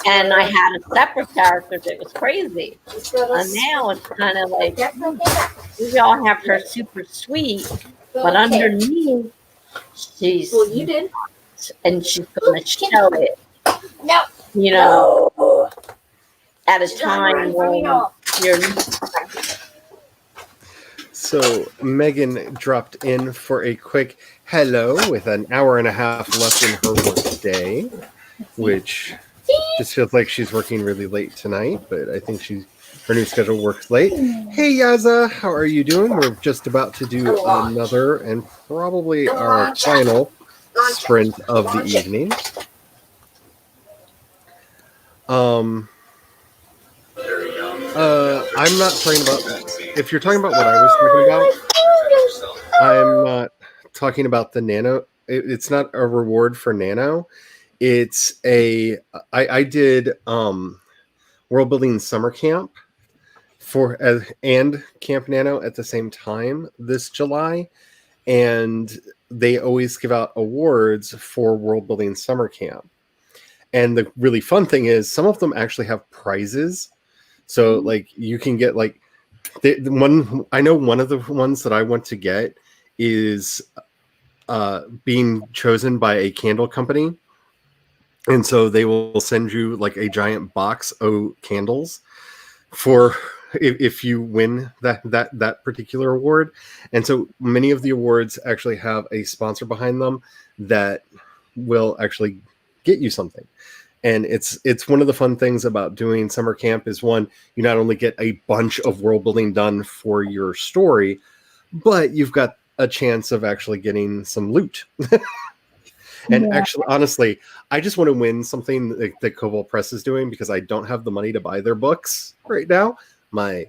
and I had a separate character that was crazy. And now it's kind of like we all have her super sweet, but underneath she's and she's gonna show it. No. You know, at a time when you're. So Megan dropped in for a quick hello with an hour and a half left in her work day, which just feels like she's working really late tonight, but I think her new schedule works late. Hey Yaza, how are you doing? We're just about to do another and probably our final sprint of the evening. I'm not talking about. If you're talking about what I was talking about, I'm not talking about the Nano. It's not a reward for Nano. It's a. I did world building summer camp and Camp Nano at the same time this July, and they always give out awards for world building summer camp. And the really fun thing is, some of them actually have prizes. So, like, you can get like the one. I know one of the ones that I want to get is being chosen by a candle company, and so they will send you like a giant box of candles for if you win that particular award. And so many of the awards actually have a sponsor behind them that will actually get you something. And it's one of the fun things about doing summer camp is, one, you not only get a bunch of world building done for your story, but you've got a chance of actually getting some loot. And actually, honestly, I just want to win something that Cobalt Press is doing because I don't have the money to buy their books right now. My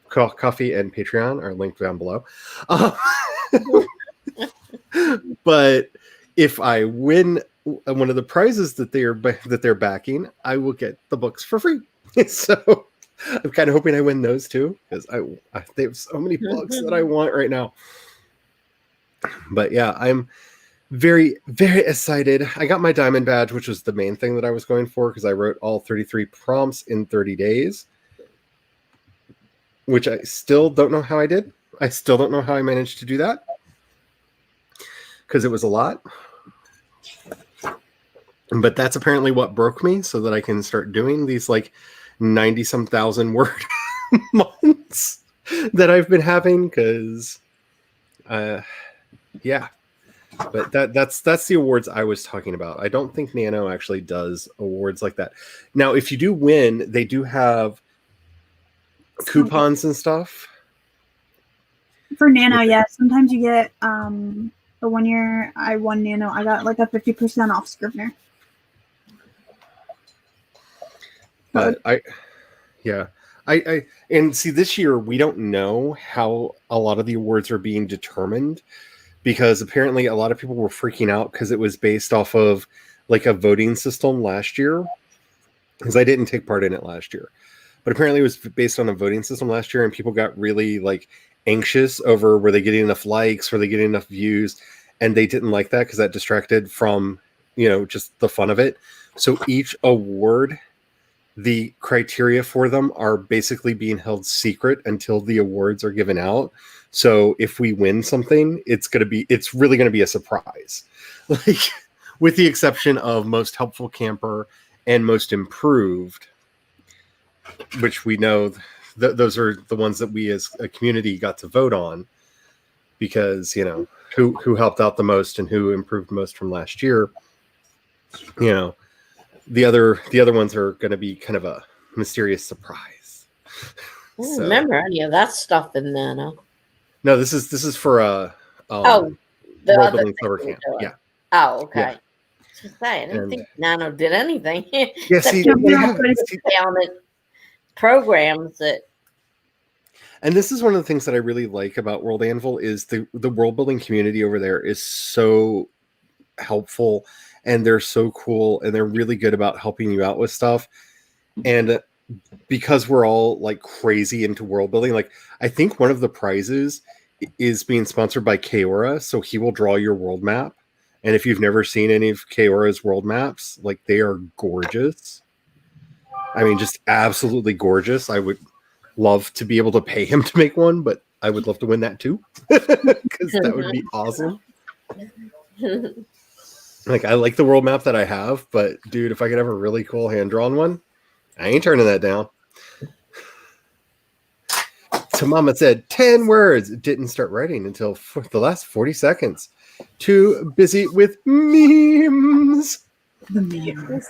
coffee and Patreon are linked down below. But if I win one of the prizes that they're backing, I will get the books for free. So I'm kind of hoping I win those too, because they have so many books that I want right now. But yeah, I'm very, very excited. I got my diamond badge, which was the main thing that I was going for, because I wrote all 33 prompts in 30 days, which I still don't know how I did. I still don't know how I managed to do that, because it was a lot. But that's apparently what broke me, so that I can start doing these like 90-some thousand word months that I've been having, because yeah. But that's the awards I was talking about. I don't think Nano actually does awards like that. Now, if you do win, they do have coupons and stuff. For Nano, yeah. Sometimes you get the 1 year I won Nano, I got like a 50% off Scrivener. But I and see, this year we don't know how a lot of the awards are being determined, because apparently a lot of people were freaking out because it was based off of like a voting system last year, because I didn't take part in it last year. But apparently it was based on a voting system last year, and people got really like anxious over, were they getting enough likes, were they getting enough views, and they didn't like that because that distracted from, just the fun of it. So each award, the criteria for them are basically being held secret until the awards are given out. So if we win something, it's really going to be a surprise. Like, with the exception of most helpful camper and most improved, which we know those are the ones that we as a community got to vote on, because who helped out the most and who improved most from last year. The other ones are going to be kind of a mysterious surprise. I don't remember any of that stuff in Nano. No, this is for the world other building summer camp. Yeah. Oh, okay. Yeah. I didn't think Nano did anything. Yeah, see, programs that. And this is one of the things that I really like about World Anvil is the world building community over there is so helpful, and they're so cool, and they're really good about helping you out with stuff. And because we're all like crazy into world building, like I think one of the prizes is being sponsored by Kaora, so he will draw your world map. And if you've never seen any of Kaora's world maps, like they are gorgeous. I mean, just absolutely gorgeous. I would love to be able to pay him to make one, but I would love to win that too, because that would be awesome. Like, I like the world map that I have, but dude, if I could have a really cool hand-drawn one, I ain't turning that down. So Mama said 10 words. Didn't start writing until the last 40 seconds. Too busy with memes. The memes.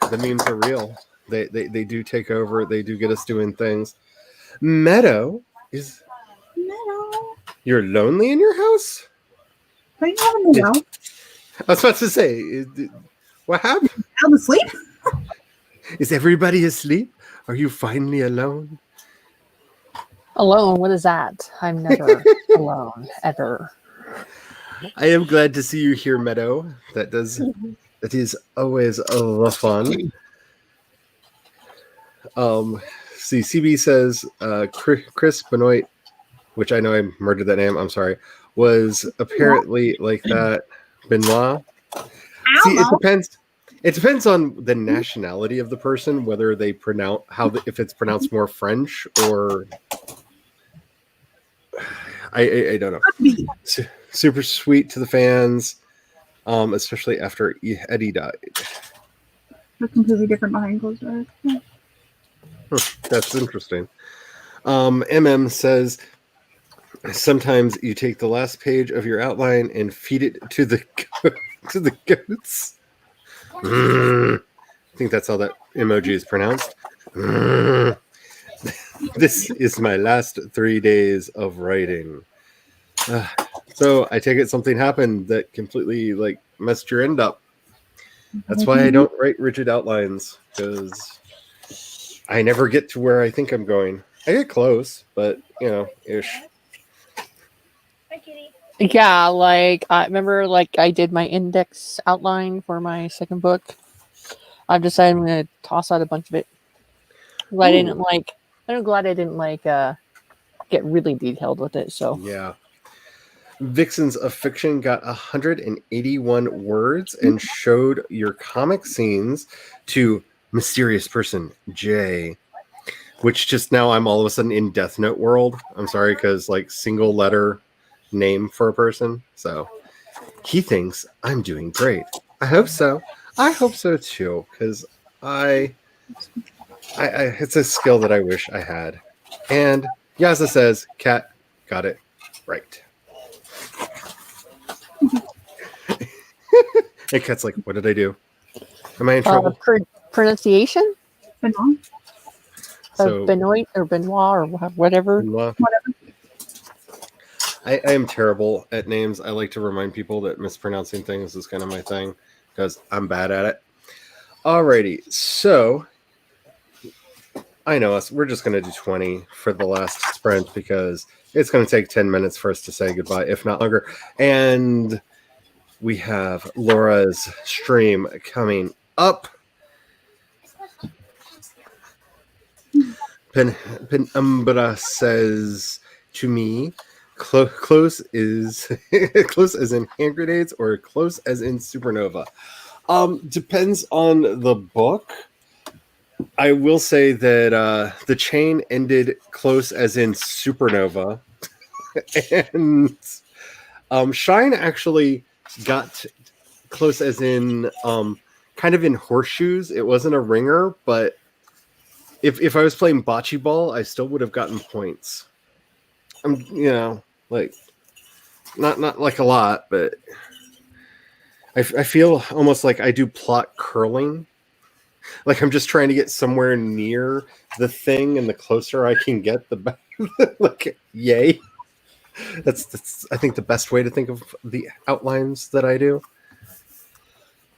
The memes are real. They do take over. They do get us doing things. Meadow is... Meadow. You're lonely in your house? What are you having now? I was about to say, what happened? Out of sleep? Is everybody asleep? Are you finally alone? Alone? What is that? I'm never alone, ever. I am glad to see you here, Meadow. That is always a lot of fun. See, CB says Chris Benoit, which I know I murdered that name, I'm sorry, was apparently like that. Benoit. See, it depends. It depends on the nationality of the person, whether they pronounce if it's pronounced more French or I don't know. Super sweet to the fans, especially after Eddie died. They're completely different behind closed doors. Yeah. That's interesting. MM says sometimes you take the last page of your outline and feed it to the goats. I think that's how that emoji is pronounced. This is my last 3 days of writing. So I take it something happened that completely like messed your end up. That's why I don't write rigid outlines, because I never get to where I think I'm going. I get close, but ish. Yeah, like I remember, like I did my index outline for my second book. I've decided I'm going to toss out a bunch of it. I didn't like. I'm glad I didn't like get really detailed with it. So yeah. Vixens of Fiction got 181 words and showed your comic scenes to mysterious person J, which just now I'm all of a sudden in Death Note world. I'm sorry, because like single letter name for a person. So he thinks I'm doing great. I hope so. I hope so too, because I it's a skill that I wish I had. And Yaza says, Kat got it right. And Kat's like, what did I do? Am I in trouble? Pronunciation? Benoit? So Benoit or Benoit or whatever. Benoit. I am terrible at names. I like to remind people that mispronouncing things is kind of my thing, because I'm bad at it. Alrighty, so I know us. We're just going to do 20 for the last sprint, because it's going to take 10 minutes for us to say goodbye, if not longer. And we have Laura's stream coming up. Penumbra says to me, close is close as in hand grenades or close as in supernova. Depends on the book. I will say that the chain ended close as in supernova, and Shine actually got close as in kind of in horseshoes. It wasn't a ringer, but if I was playing bocce ball, I still would have gotten points. Like not like a lot, but I feel almost like I do plot curling. Like I'm just trying to get somewhere near the thing, and the closer I can get, the better. Like, yay. That's I think the best way to think of the outlines that I do.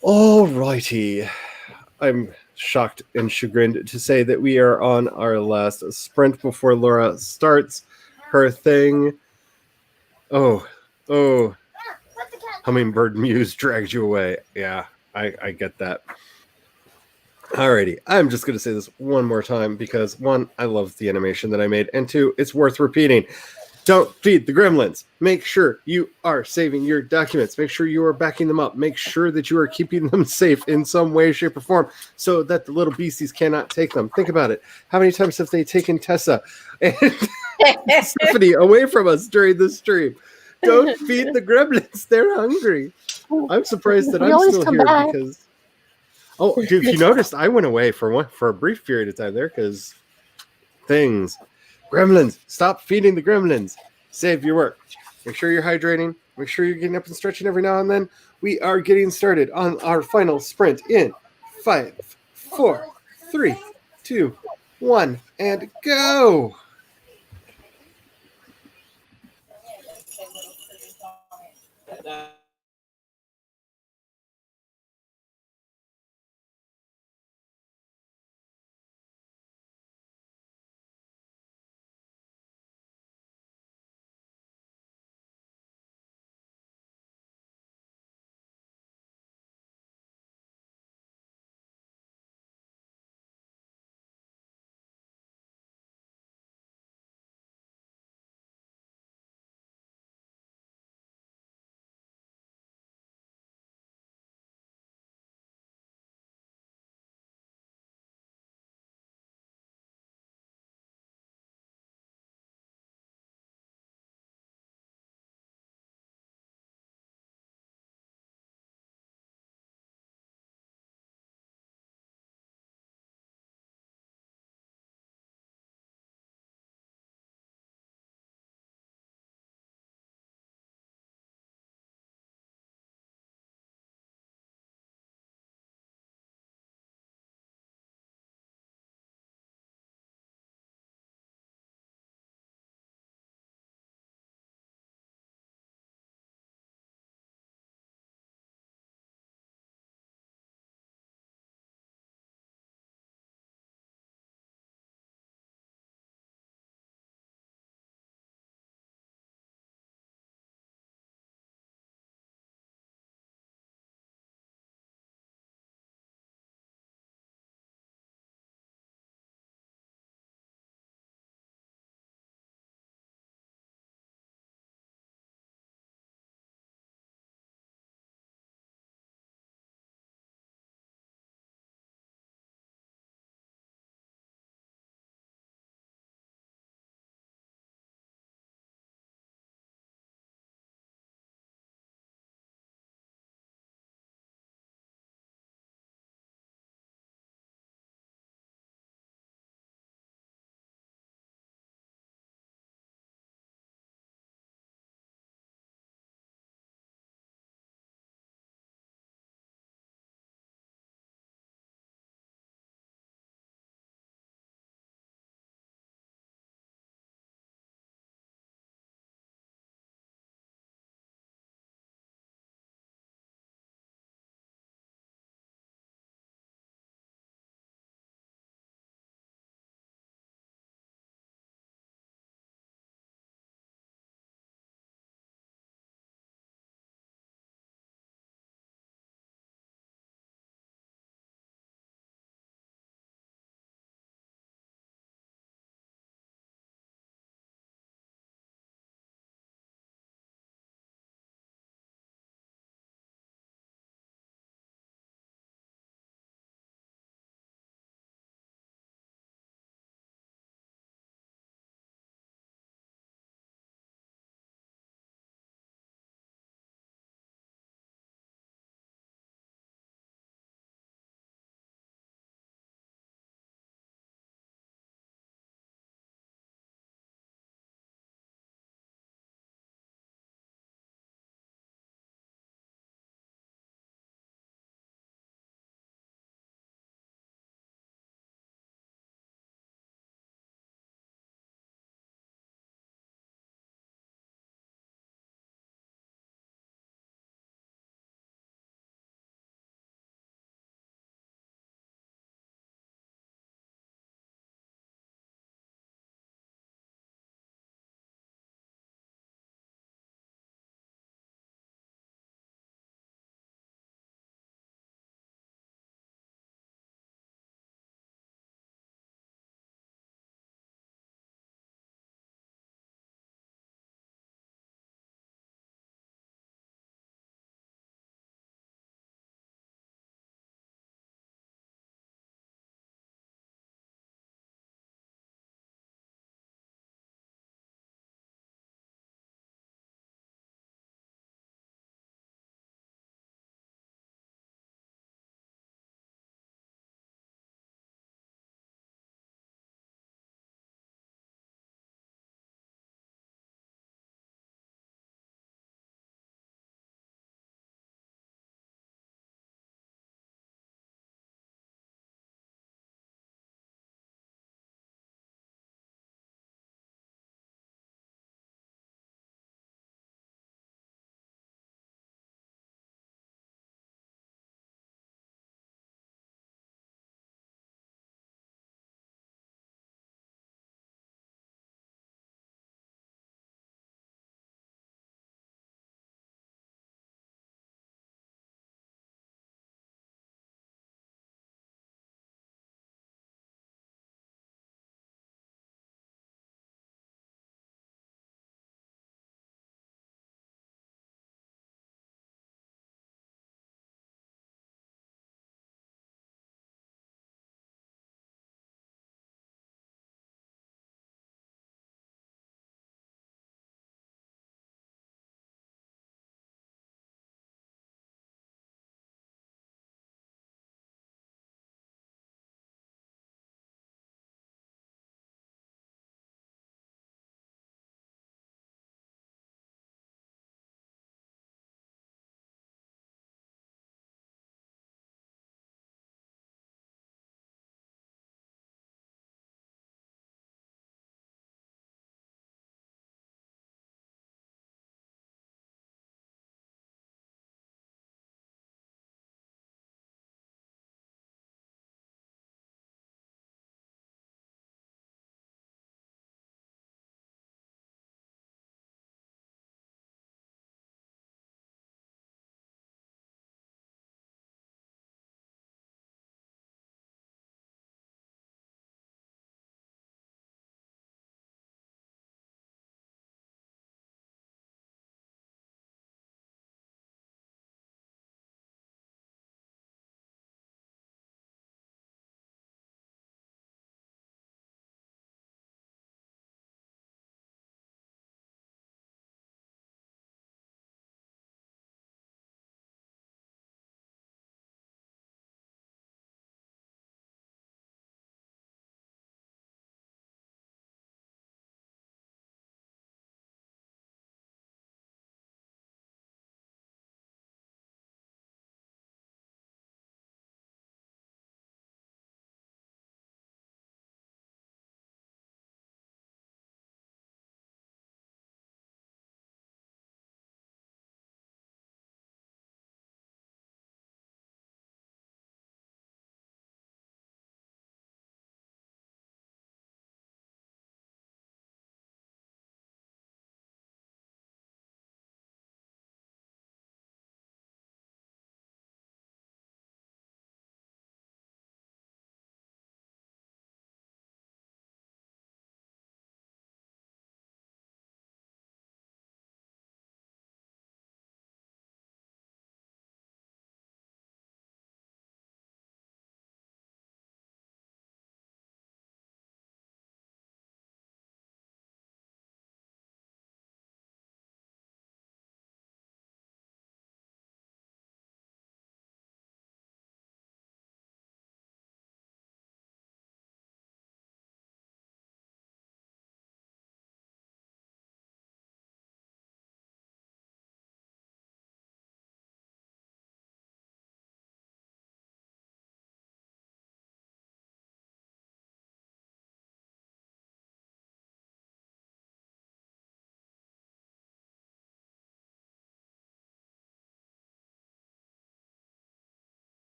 All righty. I'm shocked and chagrined to say that we are on our last sprint before Laura starts her thing. Oh. Hummingbird Muse drags you away. Yeah, I get that. Alrighty, I'm just going to say this one more time because one, I love the animation that I made, and two, it's worth repeating. Don't feed the gremlins. Make sure you are saving your documents. Make sure you are backing them up. Make sure that you are keeping them safe in some way, shape, or form so that the little beasties cannot take them. Think about it. How many times have they taken Tessa and Stephanie away from us during the stream? Don't feed the gremlins. They're hungry. I'm surprised that We I'm always still come here back. because... Oh, if you noticed, I went away for a brief period of time there because things. Gremlins, stop feeding the gremlins. Save your work. Make sure you're hydrating. Make sure you're getting up and stretching every now and then. We are getting started on our final sprint in 5, 4, 3, 2, 1, and go.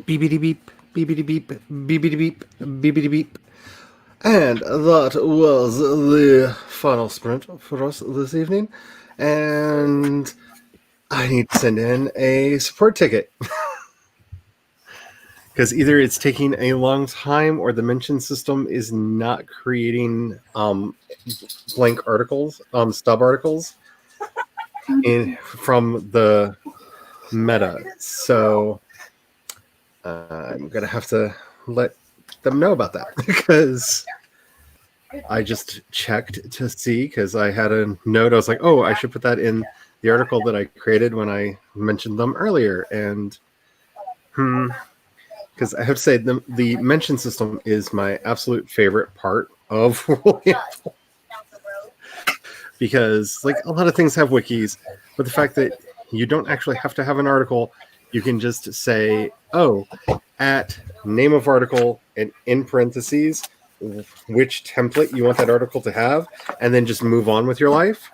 beepity beep, beepity beep, beepity beep, beepity beep. And that was the final sprint for us this evening. And I need to send in a support ticket. Because either it's taking a long time or the mention system is not creating blank articles, stub articles from the meta. So I'm going to have to let them know about that because I just checked to see because I had a note. I was like, oh, I should put that in the article that I created when I mentioned them earlier. And because I have to say the mention system is my absolute favorite part of because like a lot of things have wikis, but the fact that you don't actually have to have an article, you can just say, oh, at name of article and in parentheses which template you want that article to have, and then just move on with your life.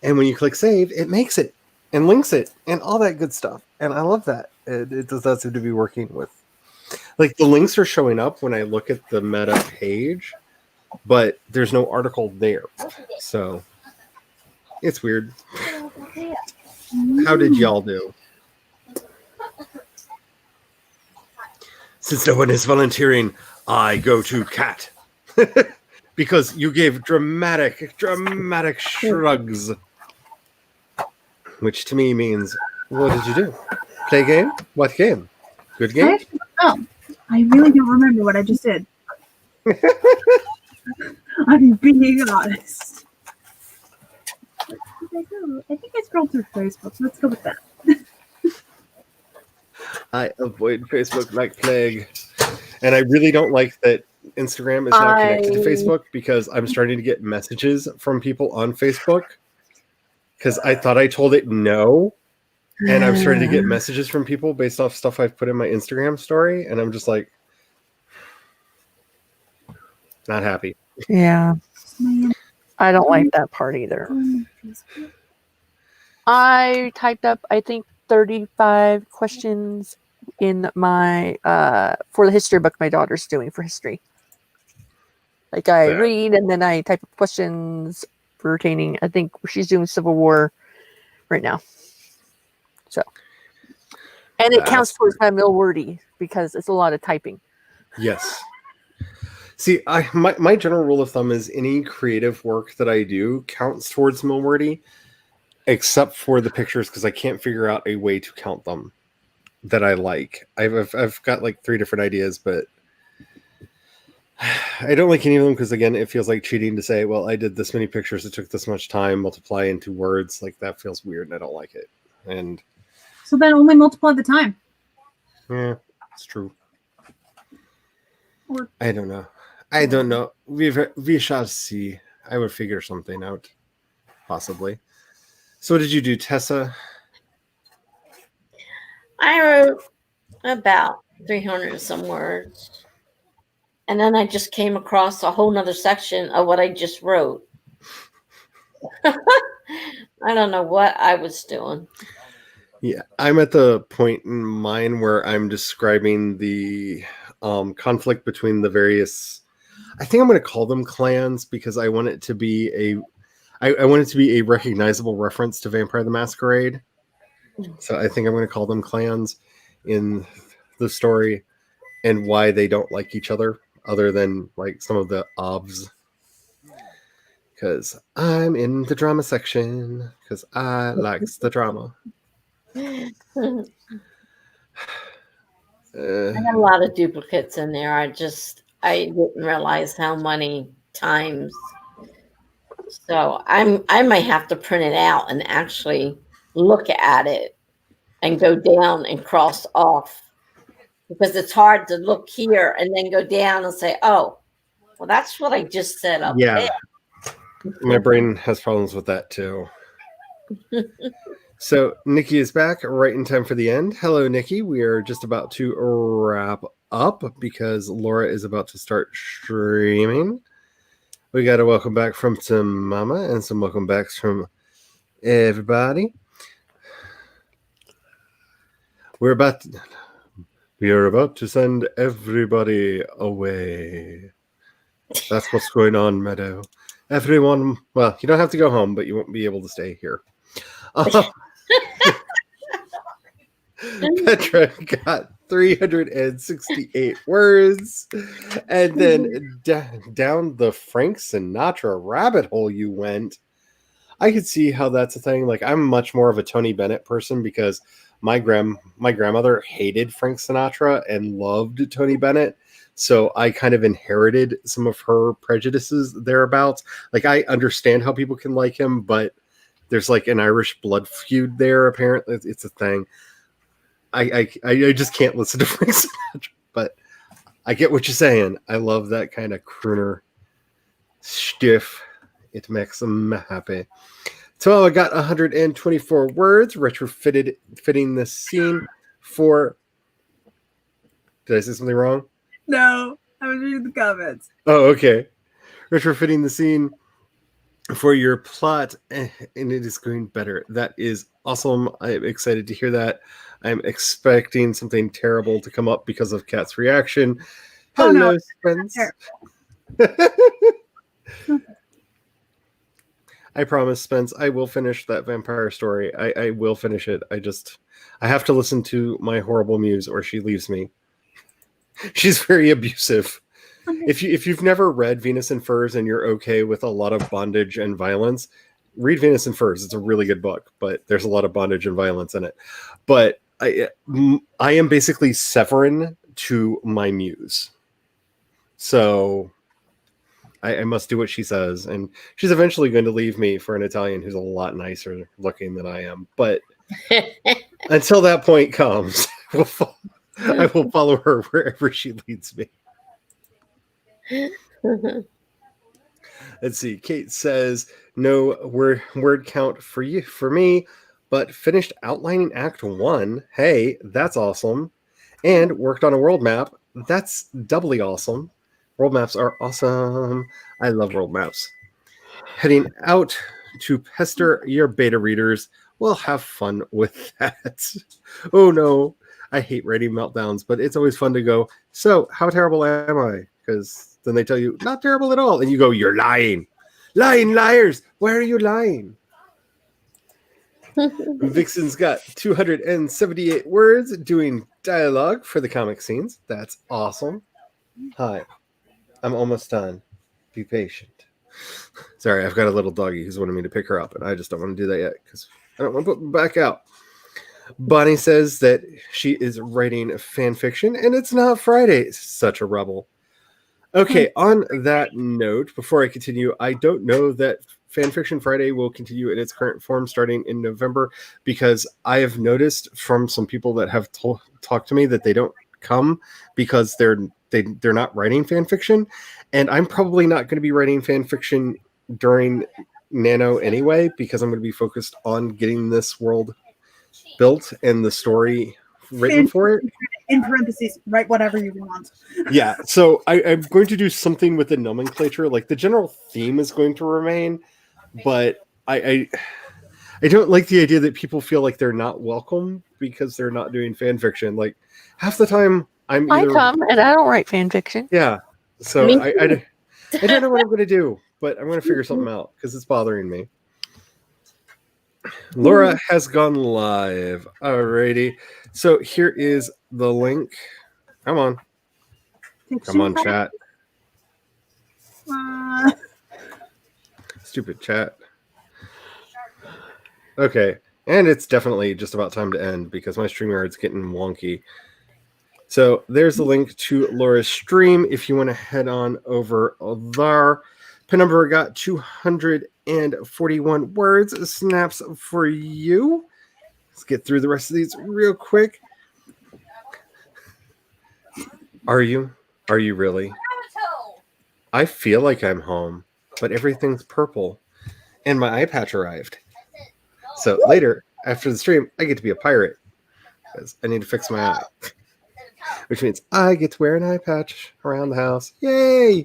And when you click save, it makes it and links it and all that good stuff. And I love that. It does not seem to be working with, like, the links are showing up when I look at the meta page, but there's no article there. So it's weird. How did y'all do? Since no one is volunteering, I go to Cat. Because you gave dramatic shrugs. Which to me means, what did you do? Play a game? What game? Good game? I really don't remember what I just did. I'm being honest. I think I scrolled through Facebook. Let's go with that. I avoid Facebook like plague. And I really don't like that Instagram is now connected to Facebook because I'm starting to get messages from people on Facebook because I thought I told it no. And I'm starting to get messages from people based off stuff I've put in my Instagram story. And I'm just like, not happy. Yeah. I don't like that part either. I typed up, I think, 35 questions in my for the history book my daughter's doing for history. Like I read and then I type up questions pertaining, I think she's doing Civil War right now. So, and it counts towards my Millwordy because it's a lot of typing. Yes. See, my general rule of thumb is any creative work that I do counts towards Millwordy, except for the pictures because I can't figure out a way to count them that I like. I've got like 3 different ideas, but I don't like any of them because, again, it feels like cheating to say, well, I did this many pictures, it took this much time, multiply into words. Like, that feels weird and I don't like it. And so then only multiply the time. Yeah, it's true. Or I don't know. We shall see. I will figure something out. Possibly. So what did you do, Tessa? I wrote about 300 and some words. And then I just came across a whole nother section of what I just wrote. I don't know what I was doing. Yeah, I'm at the point in mine where I'm describing the conflict between the various. I think I'm going to call them clans because I want it to be I want it to be a recognizable reference to Vampire the Masquerade. So I think I'm going to call them clans in the story and why they don't like each other, other than like some of the obs. Because I'm in the drama section because I likes the drama. I got a lot of duplicates in there. I didn't realize how many times. So I might have to print it out and actually look at it and go down and cross off because it's hard to look here and then go down and say, oh, well, that's what I just said up there. My brain has problems with that too. So Nikki is back right in time for the end. Hello, Nikki. We are just about to wrap up because Laura is about to start streaming. We got a welcome back from some mama and some welcome backs from everybody. We're about to, We are about to send everybody away. That's what's going on, Meadow. Everyone, well, you don't have to go home, but you won't be able to stay here. Petra got 368 words. And then down the Frank Sinatra rabbit hole you went. I could see how that's a thing. Like, I'm much more of a Tony Bennett person because my grandmother hated Frank Sinatra and loved Tony Bennett. So I kind of inherited some of her prejudices thereabouts. Like, I understand how people can like him, but there's like an Irish blood feud there. Apparently, it's a thing. I just can't listen to Frank Sinatra, but I get what you're saying. I love that kind of crooner stiff. It makes them happy. So I got 124 words fitting this scene for. Did I say something wrong? No, I was reading the comments. Oh, okay. Retrofitting the scene for your plot, and it is going better. That is awesome. I'm excited to hear that. I'm expecting something terrible to come up because of Kat's reaction. Oh, Hello, no, Spence. I promise, Spence, I will finish that vampire story. I will finish it. I have to listen to my horrible muse or she leaves me. She's very abusive. If you've never read Venus in Furs and you're okay with a lot of bondage and violence, read Venus in Furs. It's a really good book, but there's a lot of bondage and violence in it. But I am basically Severin to my muse. So I must do what she says, and she's eventually going to leave me for an Italian who's a lot nicer looking than I am. But until that point comes, I will follow her wherever she leads me. Let's see. Kate says no word count for me, but finished outlining Act 1. Hey, that's awesome. And worked on a world map. That's doubly awesome. World maps are awesome. I love world maps. Heading out to pester your beta readers. We'll have fun with that. Oh no, I hate writing meltdowns, but it's always fun to go, so how terrible am I? Because then they tell you, not terrible at all. And you go, you're lying. Lying liars. Why are you lying? Vixen's got 278 words doing dialogue for the comic scenes. That's awesome. Hi. I'm almost done. Be patient. Sorry, I've got a little doggy who's wanting me to pick her up, and I just don't want to do that yet because I don't want to put her back out. Bonnie says that she is writing fan fiction, and it's not Friday. Such a rebel. Okay, on that note, before I continue, I don't know that Fanfiction Friday will continue in its current form starting in November because I have noticed from some people that have talked to me that they don't come because they're not writing fan fiction, and I'm probably not going to be writing fan fiction during Nano anyway because I'm going to be focused on getting this world built and the story written for it. In parentheses, write whatever you want. Yeah, so I'm going to do something with the nomenclature. Like the general theme is going to remain, but I don't like the idea that people feel like they're not welcome because they're not doing fan fiction. Like half the time I come and I don't write fan fiction. Yeah, so I don't know what I'm going to do, but I'm going to figure something out because it's bothering me. Laura has gone live. Alrighty. So here is the link. Come on. Come on, chat. Stupid chat. Okay. And it's definitely just about time to end because my StreamYard's getting wonky. So there's the link to Laura's stream if you want to head on over there. Penumbra got 241 words. Snaps for you. Let's get through the rest of these real quick. Are you? Are you really? I feel like I'm home, but everything's purple. And my eye patch arrived. So later, after the stream, I get to be a pirate. Because I need to fix my eye. Which means I get to wear an eye patch around the house. Yay!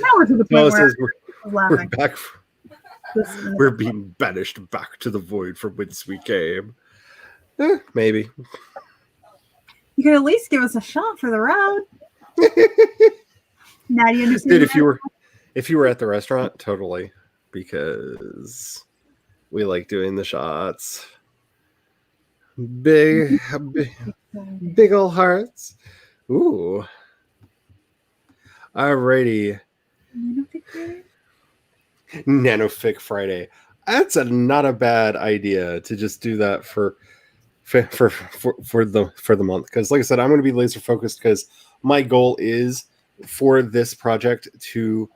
Now we're to the point where we're back. We're being banished back to the void from whence we came. Maybe. You could at least give us a shot for the road. Now do you understand? Dude, if you were at the restaurant, totally. Because we like doing the shots. Big ol' hearts. Ooh. Alrighty. Nanofic Friday. That's not a bad idea to just do that for the month, because like I said, I'm going to be laser focused because my goal is for this project to,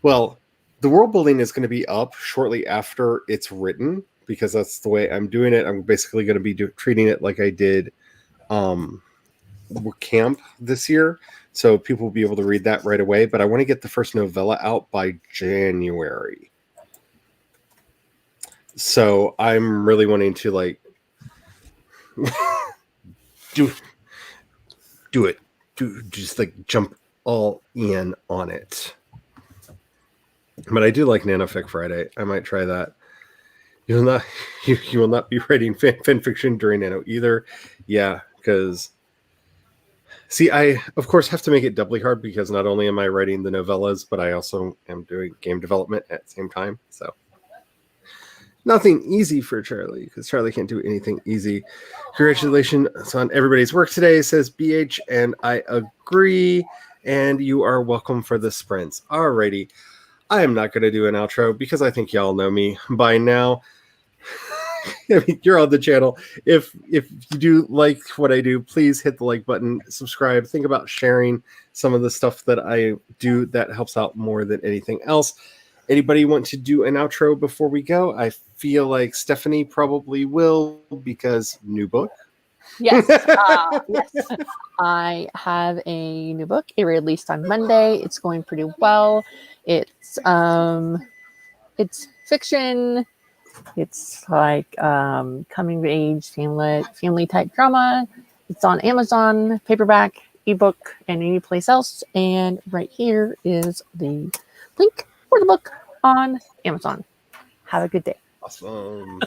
well, the world building is going to be up shortly after it's written, because that's the way I'm doing it. I'm basically going to be treating it like I did camp this year, so people will be able to read that right away. But I want to get the first novella out by January, so I'm really wanting to like do it, just like jump all in on it. But I do like Nanofic Friday. I might try that. You will not be writing fan fiction during Nano either. Yeah, because see, I of course have to make it doubly hard, because not only am I writing the novellas, but I also am doing game development at the same time. So nothing easy for Charlie, because Charlie can't do anything easy. Congratulations on everybody's work today, says BH, and I agree. And you are welcome for the sprints. Alrighty. I am not going to do an outro because I think y'all know me by now. I mean, you're on the channel. If you do like what I do, please hit the like button, subscribe. Think about sharing some of the stuff that I do. That helps out more than anything else. Anybody want to do an outro before we go? I feel like Stephanie probably will, because new book. Yes, yes. I have a new book. It released on Monday. It's going pretty well. It's fiction. It's like coming of age family type drama. It's on Amazon, paperback, ebook, and any place else. And right here is the link for the book on Amazon. Have a good day. Awesome.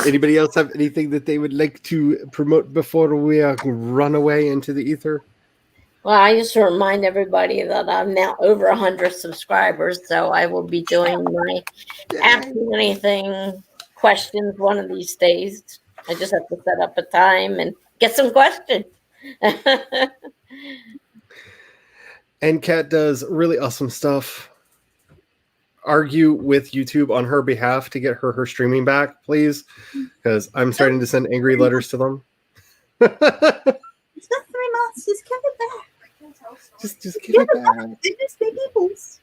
Anybody else have anything that they would like to promote before we run away into the ether? Well, I just want to remind everybody that I'm now over 100 subscribers, so I will be doing my Ask Me Anything questions one of these days. I just have to set up a time and get some questions. And Kat does really awesome stuff. Argue with YouTube on her behalf to get her streaming back, please, because I'm starting to send angry letters to them. It's been 3 months. Just give it back. Just give it back. It's the people's.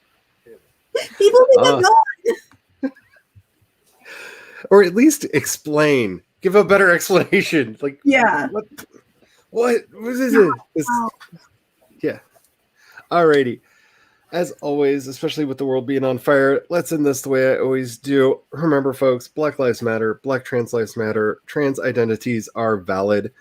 People need to know. Or at least explain. Give a better explanation. Like, Yeah. What is it? Yeah. Alrighty. As always, especially with the world being on fire, let's end this the way I always do. Remember, folks, Black Lives Matter, Black Trans Lives Matter, trans identities are valid.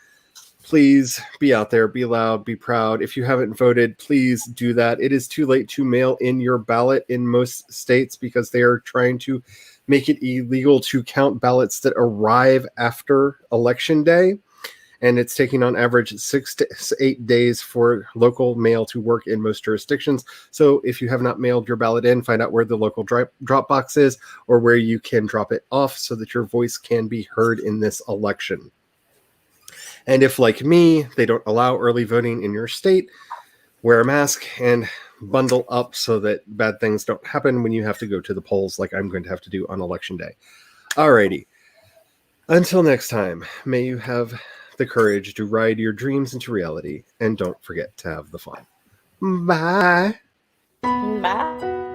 Please be out there, be loud, be proud. If you haven't voted, please do that. It is too late to mail in your ballot in most states, because they are trying to make it illegal to count ballots that arrive after Election Day. And it's taking on average 6 to 8 days for local mail to work in most jurisdictions. So if you have not mailed your ballot in, find out where the local drop box is, or where you can drop it off so that your voice can be heard in this election. And if, like me, they don't allow early voting in your state, wear a mask and bundle up so that bad things don't happen when you have to go to the polls, like I'm going to have to do on Election Day. Alrighty. Until next time, may you have the courage to ride your dreams into reality, and don't forget to have the fun. Bye. Bye.